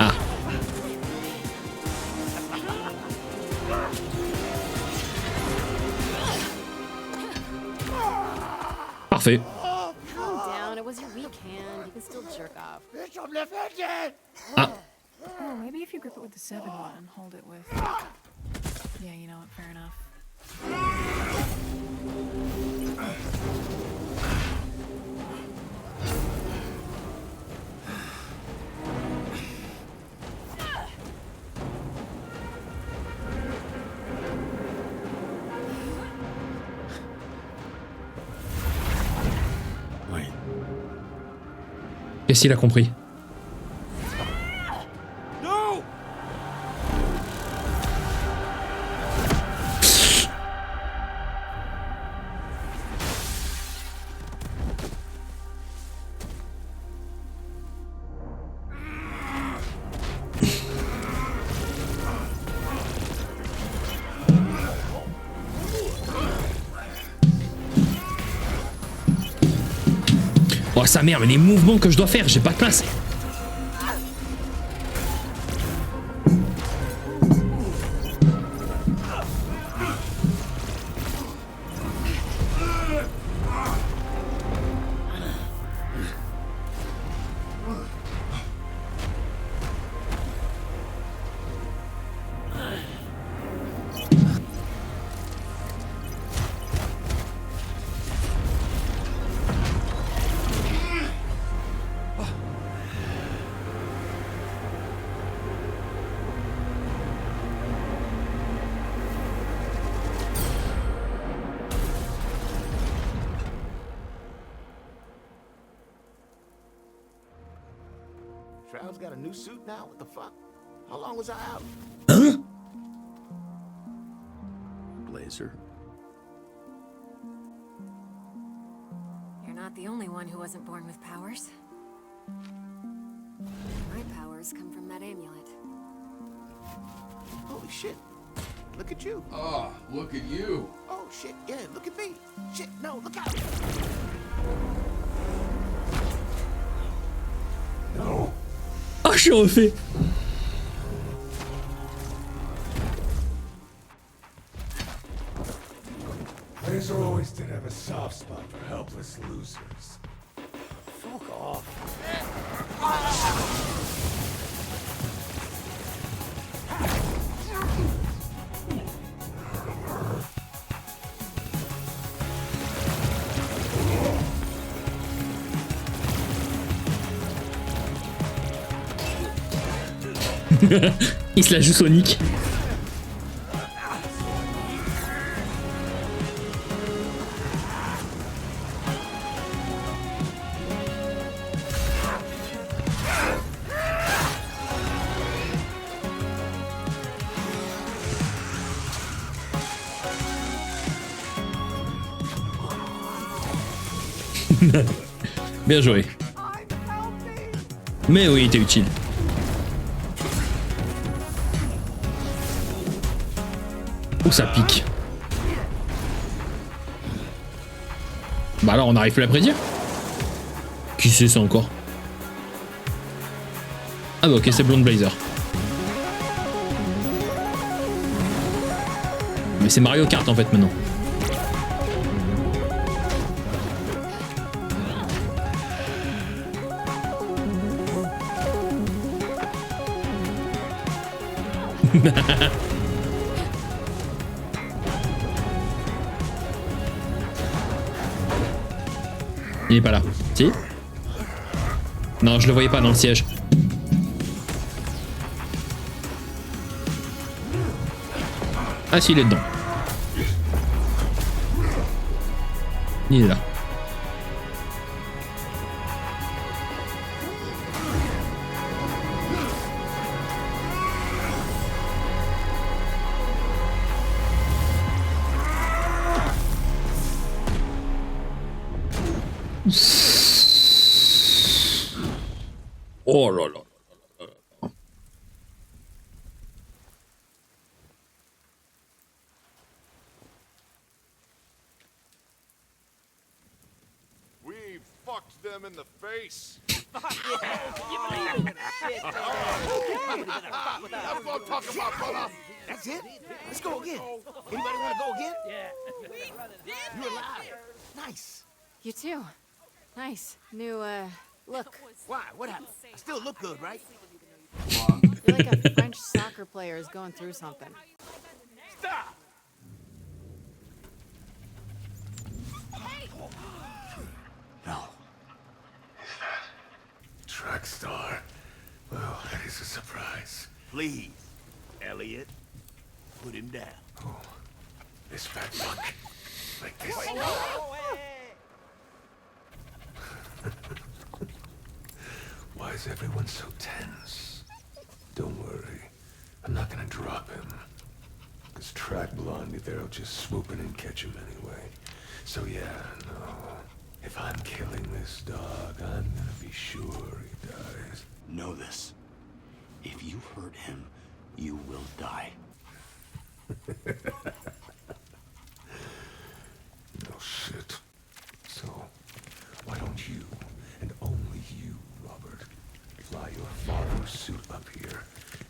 Ah. Parfait. Calm down. It was your weak hand. You can still jerk off. Ah. Oh, maybe if you grip it with the 7-1 and hold it with... Yeah, you know what, fair enough. Qu'est-ce qu'il a compris? Oh sa mère, mais les mouvements que je dois faire, j'ai pas de place. Shroud's got a new suit now? What the fuck? How long was I out? Huh? Blazer. You're not the only one who wasn't born with powers. My powers come from that amulet. Holy shit. Look at you. Ah, look at you. Oh shit, yeah, look at me. Shit, no, look out. je suis refait. Laser always did have a soft spot for helpless losers. Fuck off. Il se la joue Sonic. Bien joué. Mais oui, il était utile. Ouh, ça pique. Bah alors, on arrive plus à prédire. Qui c'est ça encore? Ah bah ok, c'est Blonde Blazer. Mais c'est Mario Kart en fait maintenant. Il est pas là. Si? Non, je le voyais pas dans le siège. Ah si, il est dedans. Il est là. Oh là là. We fucked them in the face. That's what I'm talking about, brother. That's it? Let's go again. Anybody want to go again? Yeah. You alive. Nice. You too. Nice. New, look. Why? What happened? I still look good, right? You're like a French soccer player who's going through something. Stop! No. Is that Trackstar? Well, that is a surprise. Please, Elliot, put him down. Oh, this fat fuck. Like this. Why is everyone so tense? Don't worry. I'm not gonna drop him. Because Track Blondie there'll just swoop in and catch him anyway. So yeah, no. If I'm killing this dog, I'm gonna be sure he dies. Know this. If you hurt him, you will die. No shit. So, why don't you, and only you, Robert, fly your father's suit up here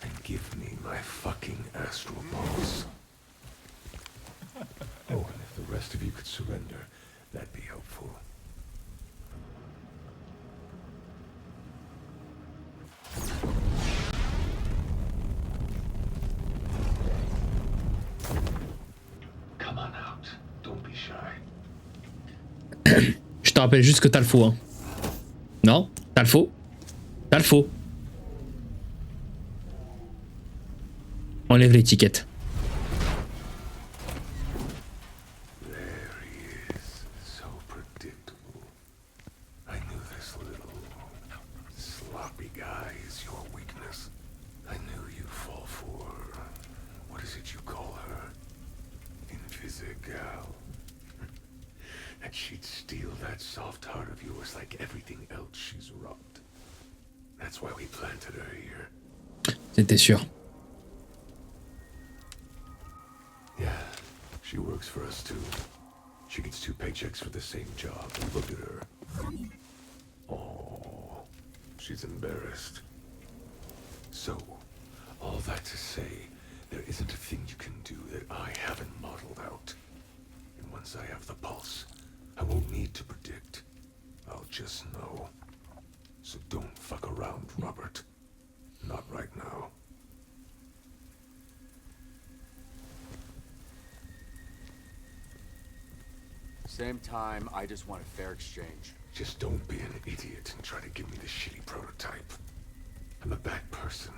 and give me my fucking astral pulse? Oh, and if the rest of you could surrender, that'd be helpful. Come on out. Don't be shy. Je te rappelle juste que t'as le faux, hein. Non? T'as le faux? T'as le faux. Enlève l'étiquette. There he is. So predictable. I knew this little sloppy guy is your weakness. I knew you'd fall for, what is it you call her? Invisigal. And she'd steal that soft heart of yours like everything else she's robbed. That's why we planted her here. C'était sûr. Yeah, she works for us too. She gets 2 paychecks for the same job. Look at her. Oh, she's embarrassed. So, all that to say, there isn't a thing you can do that I haven't modeled out. And once I have the pulse, I won't need to predict. I'll just know. So don't fuck around, Robert. Not right now. Same time, I just want a fair exchange. Just don't be an idiot and try to give me the shitty prototype. I'm a bad person,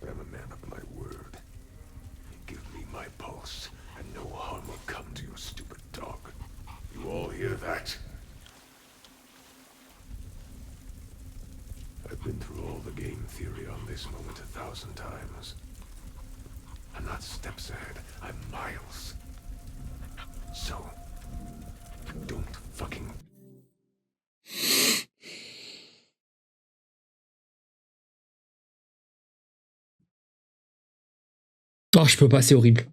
but I'm a man of my word. Give me my pulse, and no harm will come to your stupid dog. You all hear that? I've been through all the game theory on this moment 1,000 times. I'm not steps ahead, I'm miles. So, don't fucking... Oh, je peux pas, c'est horrible.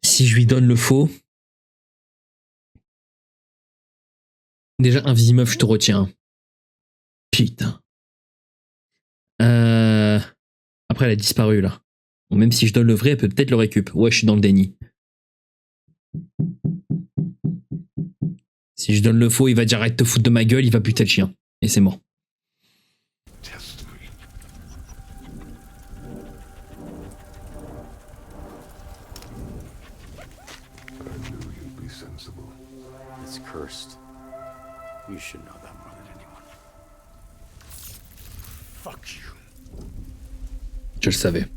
Si je lui donne le faux... Déjà, un Vizimov, je te retiens. Putain. Après, elle a disparu, là. Bon, même si je donne le vrai, elle peut peut-être le récup. Ouais, je suis dans le déni. Si je donne le faux, il va dire arrête de te foutre de ma gueule, il va buter le chien. Et c'est mort. It's cursed. You should know that more than anyone. Fuck you. Je le savais.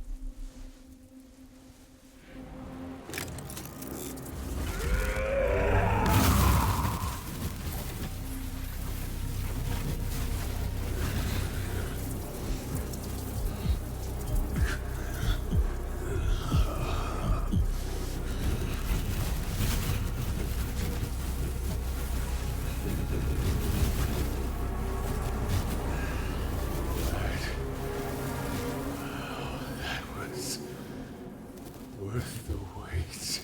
Worth the wait.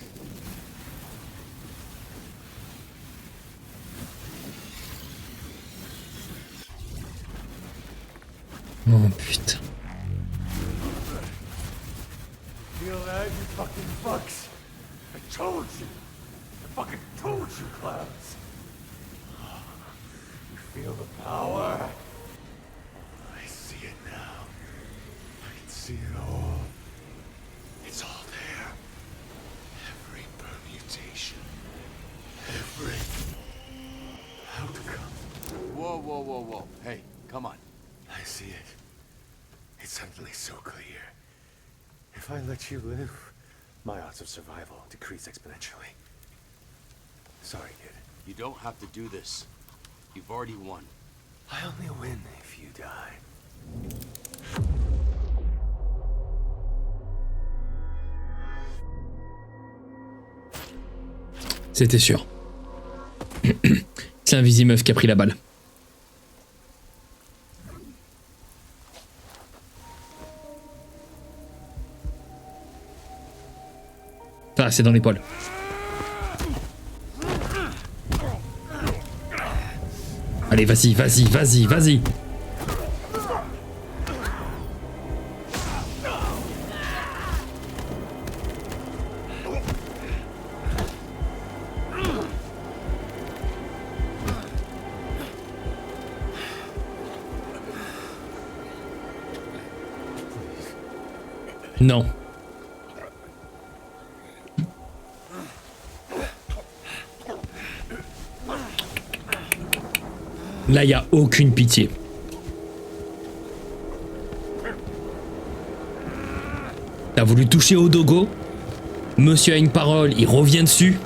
Oh putain. Feel that, you fucking fucks? I told you. I fucking told you, Clouds. You feel the power? I see it now. I can see it all. It's all there. Every permutation. Every outcome. Whoa, whoa, whoa, whoa. Hey, come on. I see it. It's suddenly so clear. If I let you live, my odds of survival decrease exponentially. Sorry, kid. You don't have to do this. You've already won. I only win if you die. C'était sûr. C'est un Vizimov qui a pris la balle. Ah, c'est dans l'épaule. Allez, vas-y, vas-y, vas-y, vas-y. Non. Là, il n'y a aucune pitié. T'as voulu toucher au dogo. Monsieur a une parole, il revient dessus.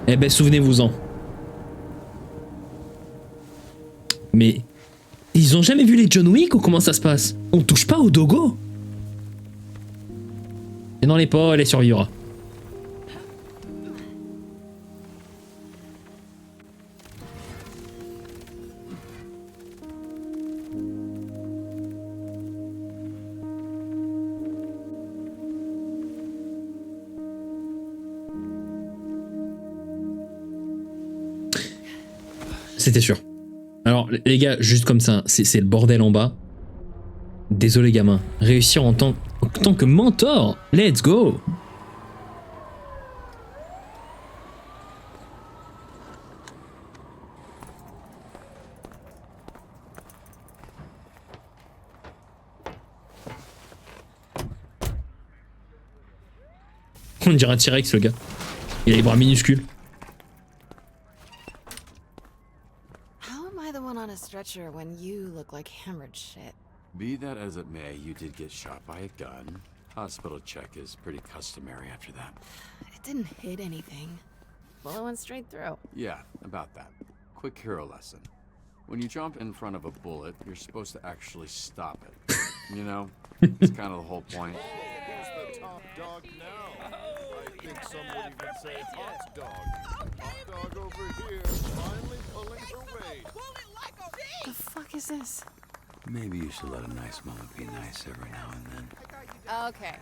Eh ben, souvenez-vous-en. Mais ils ont jamais vu les John Wick ou comment ça se passe? On touche pas au dogo? Et dans les pots, elle survivra. C'était sûr. Alors les gars, juste comme ça, c'est le bordel en bas. Désolé gamin. Réussir en tant que mentor. Let's go. On dirait un T-Rex le gars. Il a les bras minuscules. How am I the one on a stretcher when you look like hemorrhage shit? Be that as it may, you did get shot by a gun. Hospital check is pretty customary after that. It didn't hit anything. Bullet went straight through. Yeah, about that. Quick hero lesson. When you jump in front of a bullet, you're supposed to actually stop it. You know? It's kind of the whole point. Who's the top dog now? I think some would even say hot dog. Hot dog over here, finally pulling her weight. The fuck is this? Maybe you should let a nice moment be nice every now and then. Okay.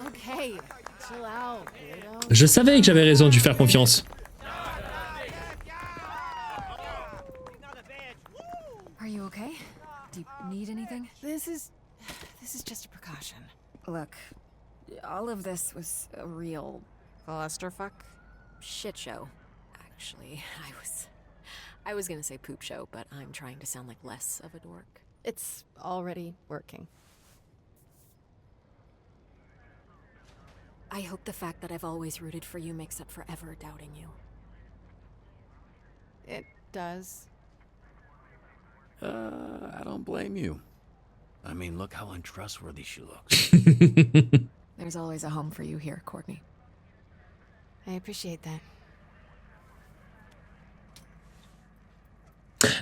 Okay. Chill out, weirdo. Je savais que j'avais raison de lui faire confiance. Are you okay? Do you need anything? This is just a precaution. Look, all of this was a real clusterfuck shit show. Actually, I was gonna say poop show, but I'm trying to sound like less of a dork. It's already working. I hope the fact that I've always rooted for you makes up for ever doubting you. It does. I don't blame you. I mean, look how untrustworthy she looks. There's always a home for you here, Courtney. I appreciate that.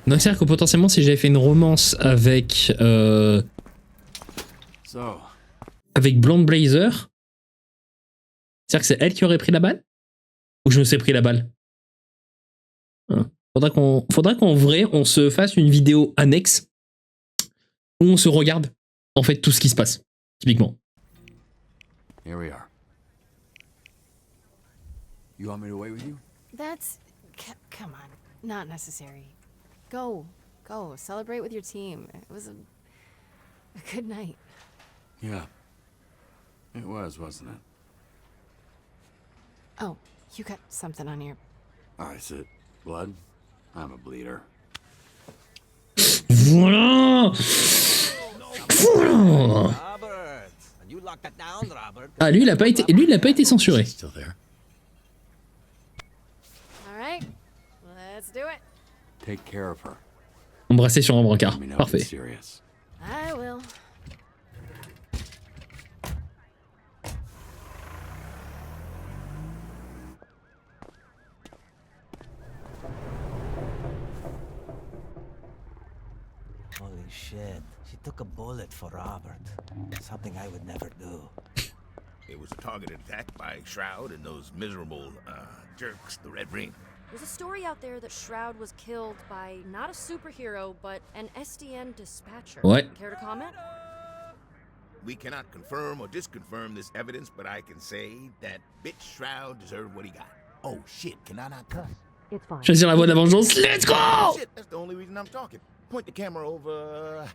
Donc c'est-à-dire que potentiellement si j'avais fait une romance avec avec Blonde Blazer, c'est-à-dire que c'est elle qui aurait pris la balle? Ou je me suis pris la balle? Hein. Faudra qu'en vrai on se fasse une vidéo annexe où on se regarde en fait tout ce qui se passe, typiquement. Here we are. You want me to wait with you? That's... come on. Not necessary. Go. Celebrate with your team. It was a good night. Yeah. It was, wasn't it? Oh, you got something on your... Is it blood? I'm a bleeder. Voilà. Ah lui il a pas été censuré. All right. Let's do it. Take care of her. Embrasser sur un brancard. Parfait. I will. Holy shit. She took a bullet for Robert. Something I would never do. It was a targeted attack by Shroud and those miserable, jerks, the Red Ring. There's a story out there that Shroud was killed by not a superhero, but an SDN dispatcher. What? Care to comment? We cannot confirm or disconfirm this evidence, but I can say that bitch Shroud deserved what he got. Oh shit, can I not cuss? It's fine. Choisir la voie de la vengeance. Let's go! Shit, that's the only reason I'm talking. Point the camera over.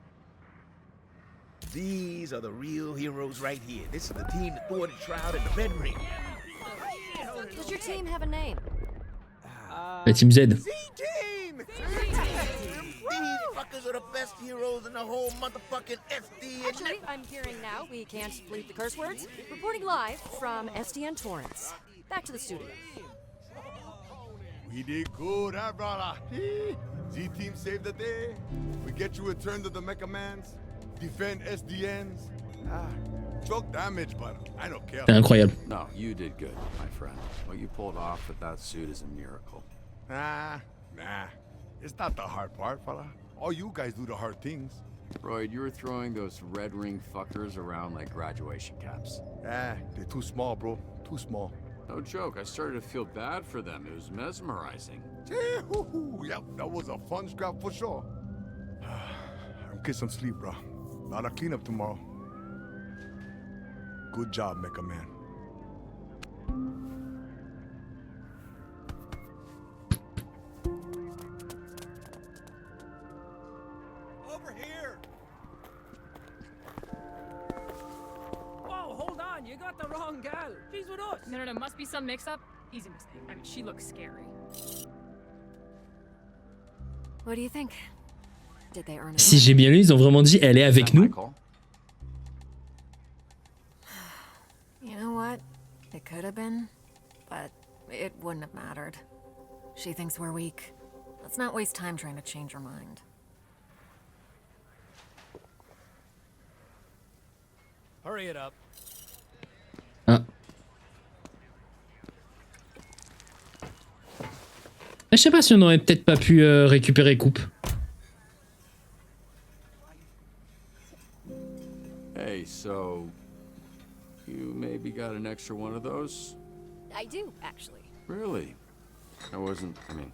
These are the real heroes right here. This is the team that thwarted Shroud in the Red Ring. Does your team have a name? La team Z. Z-Team! These fuckers are the best heroes in the whole motherfucking SDN. Actually, I'm hearing now we can't bleep the curse words. Reporting live from SDN Torrance. Back to the studio. We did good, huh, brother? Z-Team saved the day. We get you returned to the Mecha Mans. Defend SDNs. Choke damage, but I don't care. C'est incroyable. No, you did good, my friend. What you pulled off with that suit is a miracle. Nah. It's not the hard part, fella. All you guys do the hard things. Royd, you were throwing those red ring fuckers around like graduation caps. Ah, they're too small, bro. Too small. No joke, I started to feel bad for them. It was mesmerizing. Yep, that was a fun scrap for sure. I'm getting some sleep, bro. Lot of cleanup tomorrow. Good job, Mecha Man. Over here! Whoa, hold on, you got the wrong gal. She's with us. No, must be some mix-up. Easy mistake. I mean, she looks scary. What do you think? Did they earn it? Si j'ai bien lu, ils ont vraiment dit elle est avec nous. You know what? It could have been, but it wouldn't have mattered. She thinks we're weak. Let's not waste time trying to change her mind. Hurry it up. Ah. Je sais pas si on aurait peut-être pas pu récupérer Coupe. Hey, so you maybe got an extra one of those? I do, actually. Really? I mean,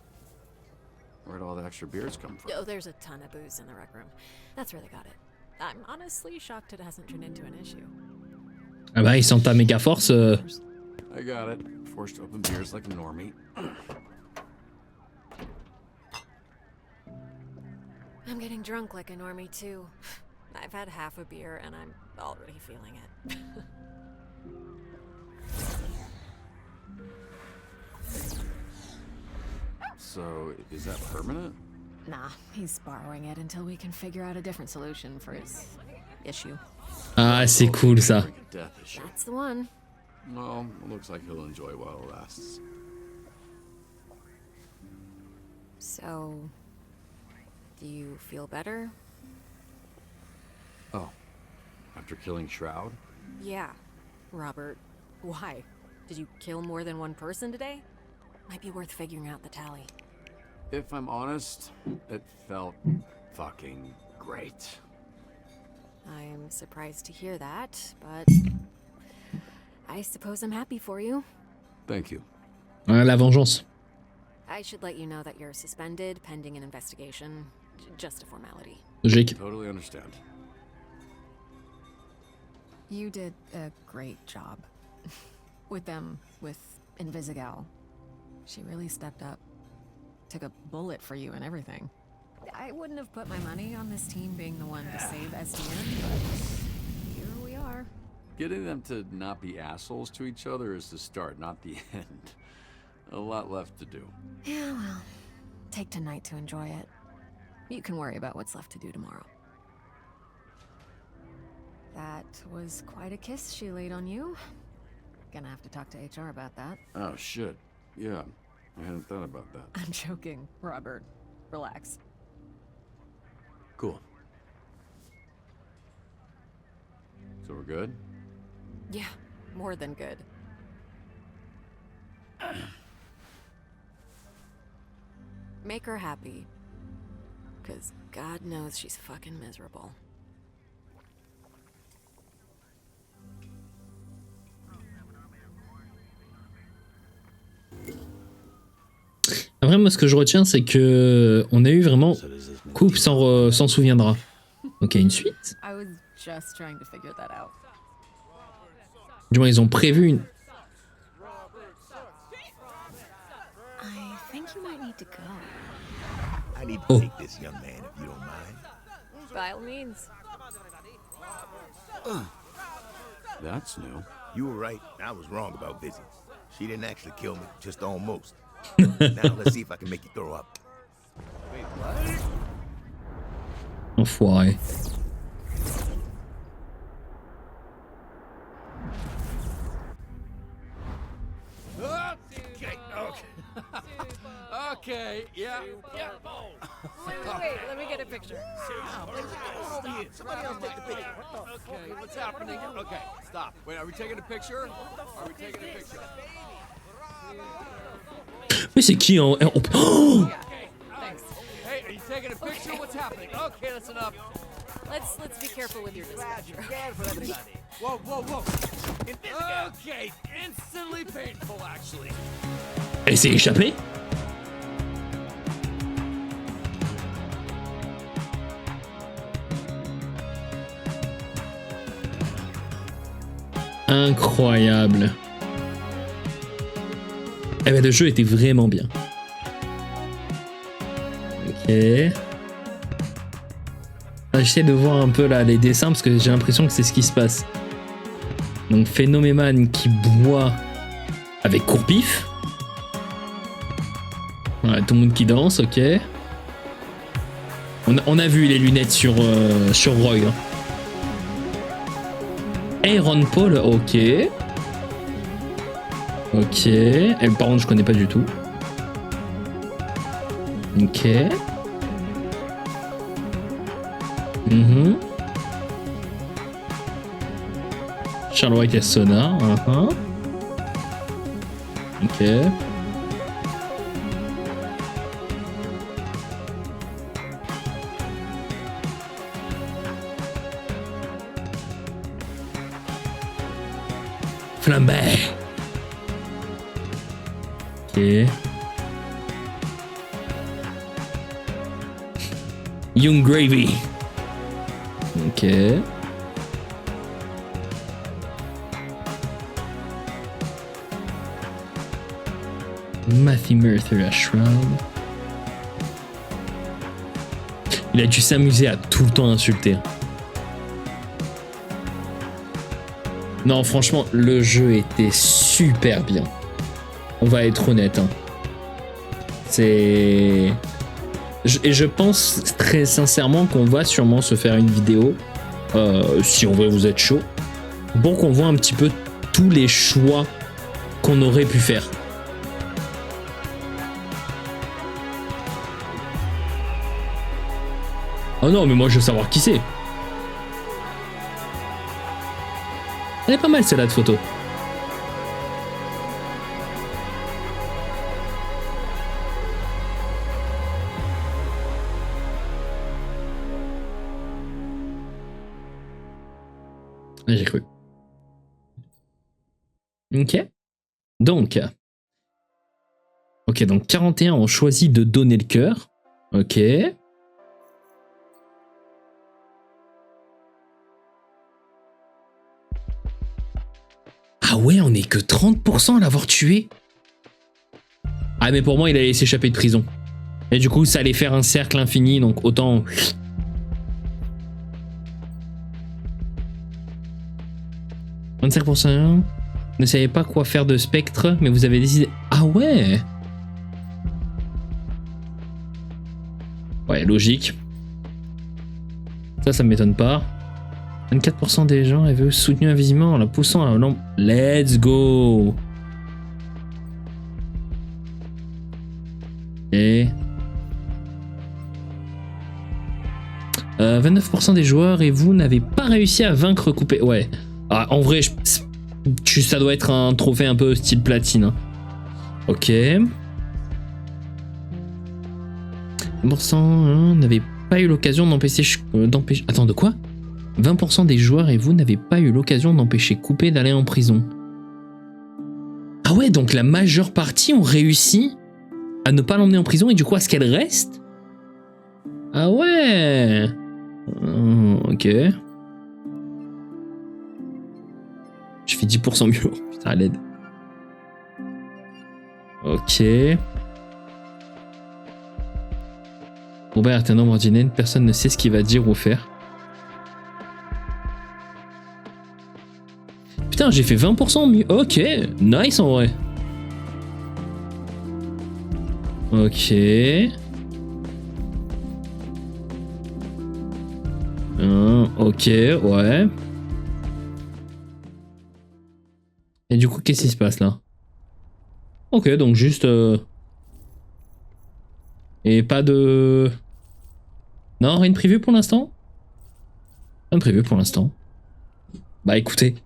where'd all the extra beers come from? Oh, there's a ton of booze in the rec room. That's where they got it. I'm honestly shocked it hasn't turned into an issue. Ah bah, ils sont à méga force. I got it. Forced to open beers like a normie. I'm getting drunk like a normie, too. I've had half a beer and I'm already feeling it. So, is that permanent? Nah, he's borrowing it until we can figure out a different solution for his issue. Ah, c'est cool ça. Death issue. That's the one. Well, it looks like he'll enjoy while it lasts. So, do you feel better? Oh, after killing Shroud? Yeah. Robert, why? Did you kill more than one person today? Might be worth figuring out the tally. If I'm honest, it felt fucking great. I'm surprised to hear that, but I suppose I'm happy for you. Thank you. La vengeance. I should let you know that you're suspended pending an investigation. Just a formality. Logique. Totally understand. You did a great job. With them, with Invisigal. She really stepped up. Took a bullet for you and everything. I wouldn't have put my money on this team being the one to save SDN, but here we are. Getting them to not be assholes to each other is the start, not the end. A lot left to do. Yeah, well, take tonight to enjoy it. You can worry about what's left to do tomorrow. That was quite a kiss she laid on you. Gonna have to talk to HR about that. Oh, shit. Yeah, I hadn't thought about that. I'm joking, Robert. Relax. Cool. So we're good? Yeah, more than good. Make her happy. 'Cause God knows she's fucking miserable. Après, moi, ce que je retiens, c'est que on a eu vraiment Coupe s'en souviendra. Donc, il y a une suite. I was just trying to figure that out. Du moins, ils ont prévu une. I think you might need to go. I need to take this young man if you don't mind. By all means. That's new. You were right. I was wrong about Busy. She didn't actually kill me, just almost. Now let's see if I can make you throw up. Wait, what? Enfoiré. Okay, yeah. Wait, let me get a picture. Somebody else take the picture. Okay, what's happening? Okay, stop. Wait, are we taking a picture? Are we taking a picture? Mais c'est qui en. Oh Hey, are you taking a picture? What's happening? Okay, that's enough. Let's be careful with your dispatcher. Whoa, whoa, whoa. Okay, instantly painful, actually. Elle s'est échappée? Incroyable. Eh ben le jeu était vraiment bien. Ok. J'essaie de voir un peu là les dessins parce que j'ai l'impression que c'est ce qui se passe. Donc Phénoméman qui boit avec Courpif. Ouais, tout le monde qui danse, ok. On a vu les lunettes sur Rogue. Hein. Aaron Paul, ok. Ok. Elle, par contre, je connais pas du tout. Ok. Charles White et Sona. Ok. Flambé. Ok. Young Gravy. Ok. Matthew Mercer à Shroud. Il a dû s'amuser à tout le temps insulter. Non, franchement, le jeu était super bien. On va être honnête. Hein. Et je pense très sincèrement qu'on va sûrement se faire une vidéo, si on veut vous êtes chaud, pour qu'on voit un petit peu tous les choix qu'on aurait pu faire. Oh non, mais moi je veux savoir qui c'est. Elle est pas mal celle-là de photo. J'ai cru. Ok. Donc. Ok, donc 41 ont choisi de donner le cœur. Ok. Ah ouais, on est que 30% à l'avoir tué. Ah mais pour moi, il allait s'échapper de prison. Et du coup, ça allait faire un cercle infini, donc autant... « 25% ne savez pas quoi faire de Spectre, mais vous avez décidé... » Ah ouais. Ouais, logique. Ça m'étonne pas. 24% des gens avaient soutenu invisiblement en la poussant à la lampe. Let's go. Et 29% des joueurs et vous n'avez pas réussi à vaincre Coupé. Ouais. Ah, en vrai, ça doit être un trophée un peu style platine. Hein. Ok. 20% n'avaient pas eu l'occasion d'empêcher... Attends, de quoi ? 20% des joueurs et vous n'avez pas eu l'occasion d'empêcher Coupé d'aller en prison. Ah ouais, donc la majeure partie ont réussi à ne pas l'emmener en prison et du coup à ce qu'elle reste. Ah ouais. Ok. Je fais 10% mieux. Putain, à l'aide. Ok. Robert est un homme ordinaire, personne ne sait ce qu'il va dire ou faire. Putain, j'ai fait 20% mieux. Ok, nice en vrai. Ok. Ok, ouais. Et du coup, qu'est-ce qui se passe là? Ok, donc juste... Et pas de... Non, rien de prévu pour l'instant? Rien de prévu pour l'instant. Bah écoutez.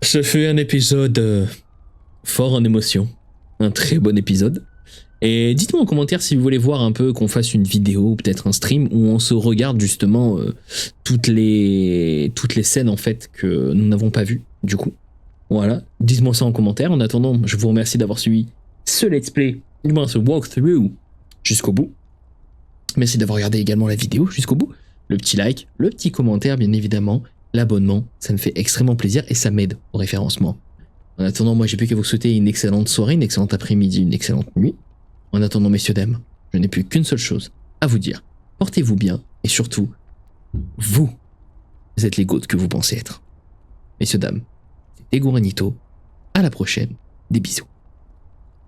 Ce fut un épisode fort en émotion. Un très bon épisode. Et dites-moi en commentaire si vous voulez voir un peu qu'on fasse une vidéo ou peut-être un stream où on se regarde justement toutes les scènes en fait que nous n'avons pas vues du coup. Voilà, dites-moi ça en commentaire. En attendant, je vous remercie d'avoir suivi ce let's play, du moins ce walkthrough jusqu'au bout. Merci d'avoir regardé également la vidéo jusqu'au bout. Le petit like, le petit commentaire bien évidemment, l'abonnement, ça me fait extrêmement plaisir et ça m'aide au référencement. En attendant, moi j'ai plus qu'à vous souhaiter une excellente soirée, une excellente après-midi, une excellente nuit. En attendant, messieurs, dames, je n'ai plus qu'une seule chose à vous dire. Portez-vous bien et surtout, vous êtes les goats que vous pensez être. Messieurs, dames, c'était Gouranito. À la prochaine. Des bisous.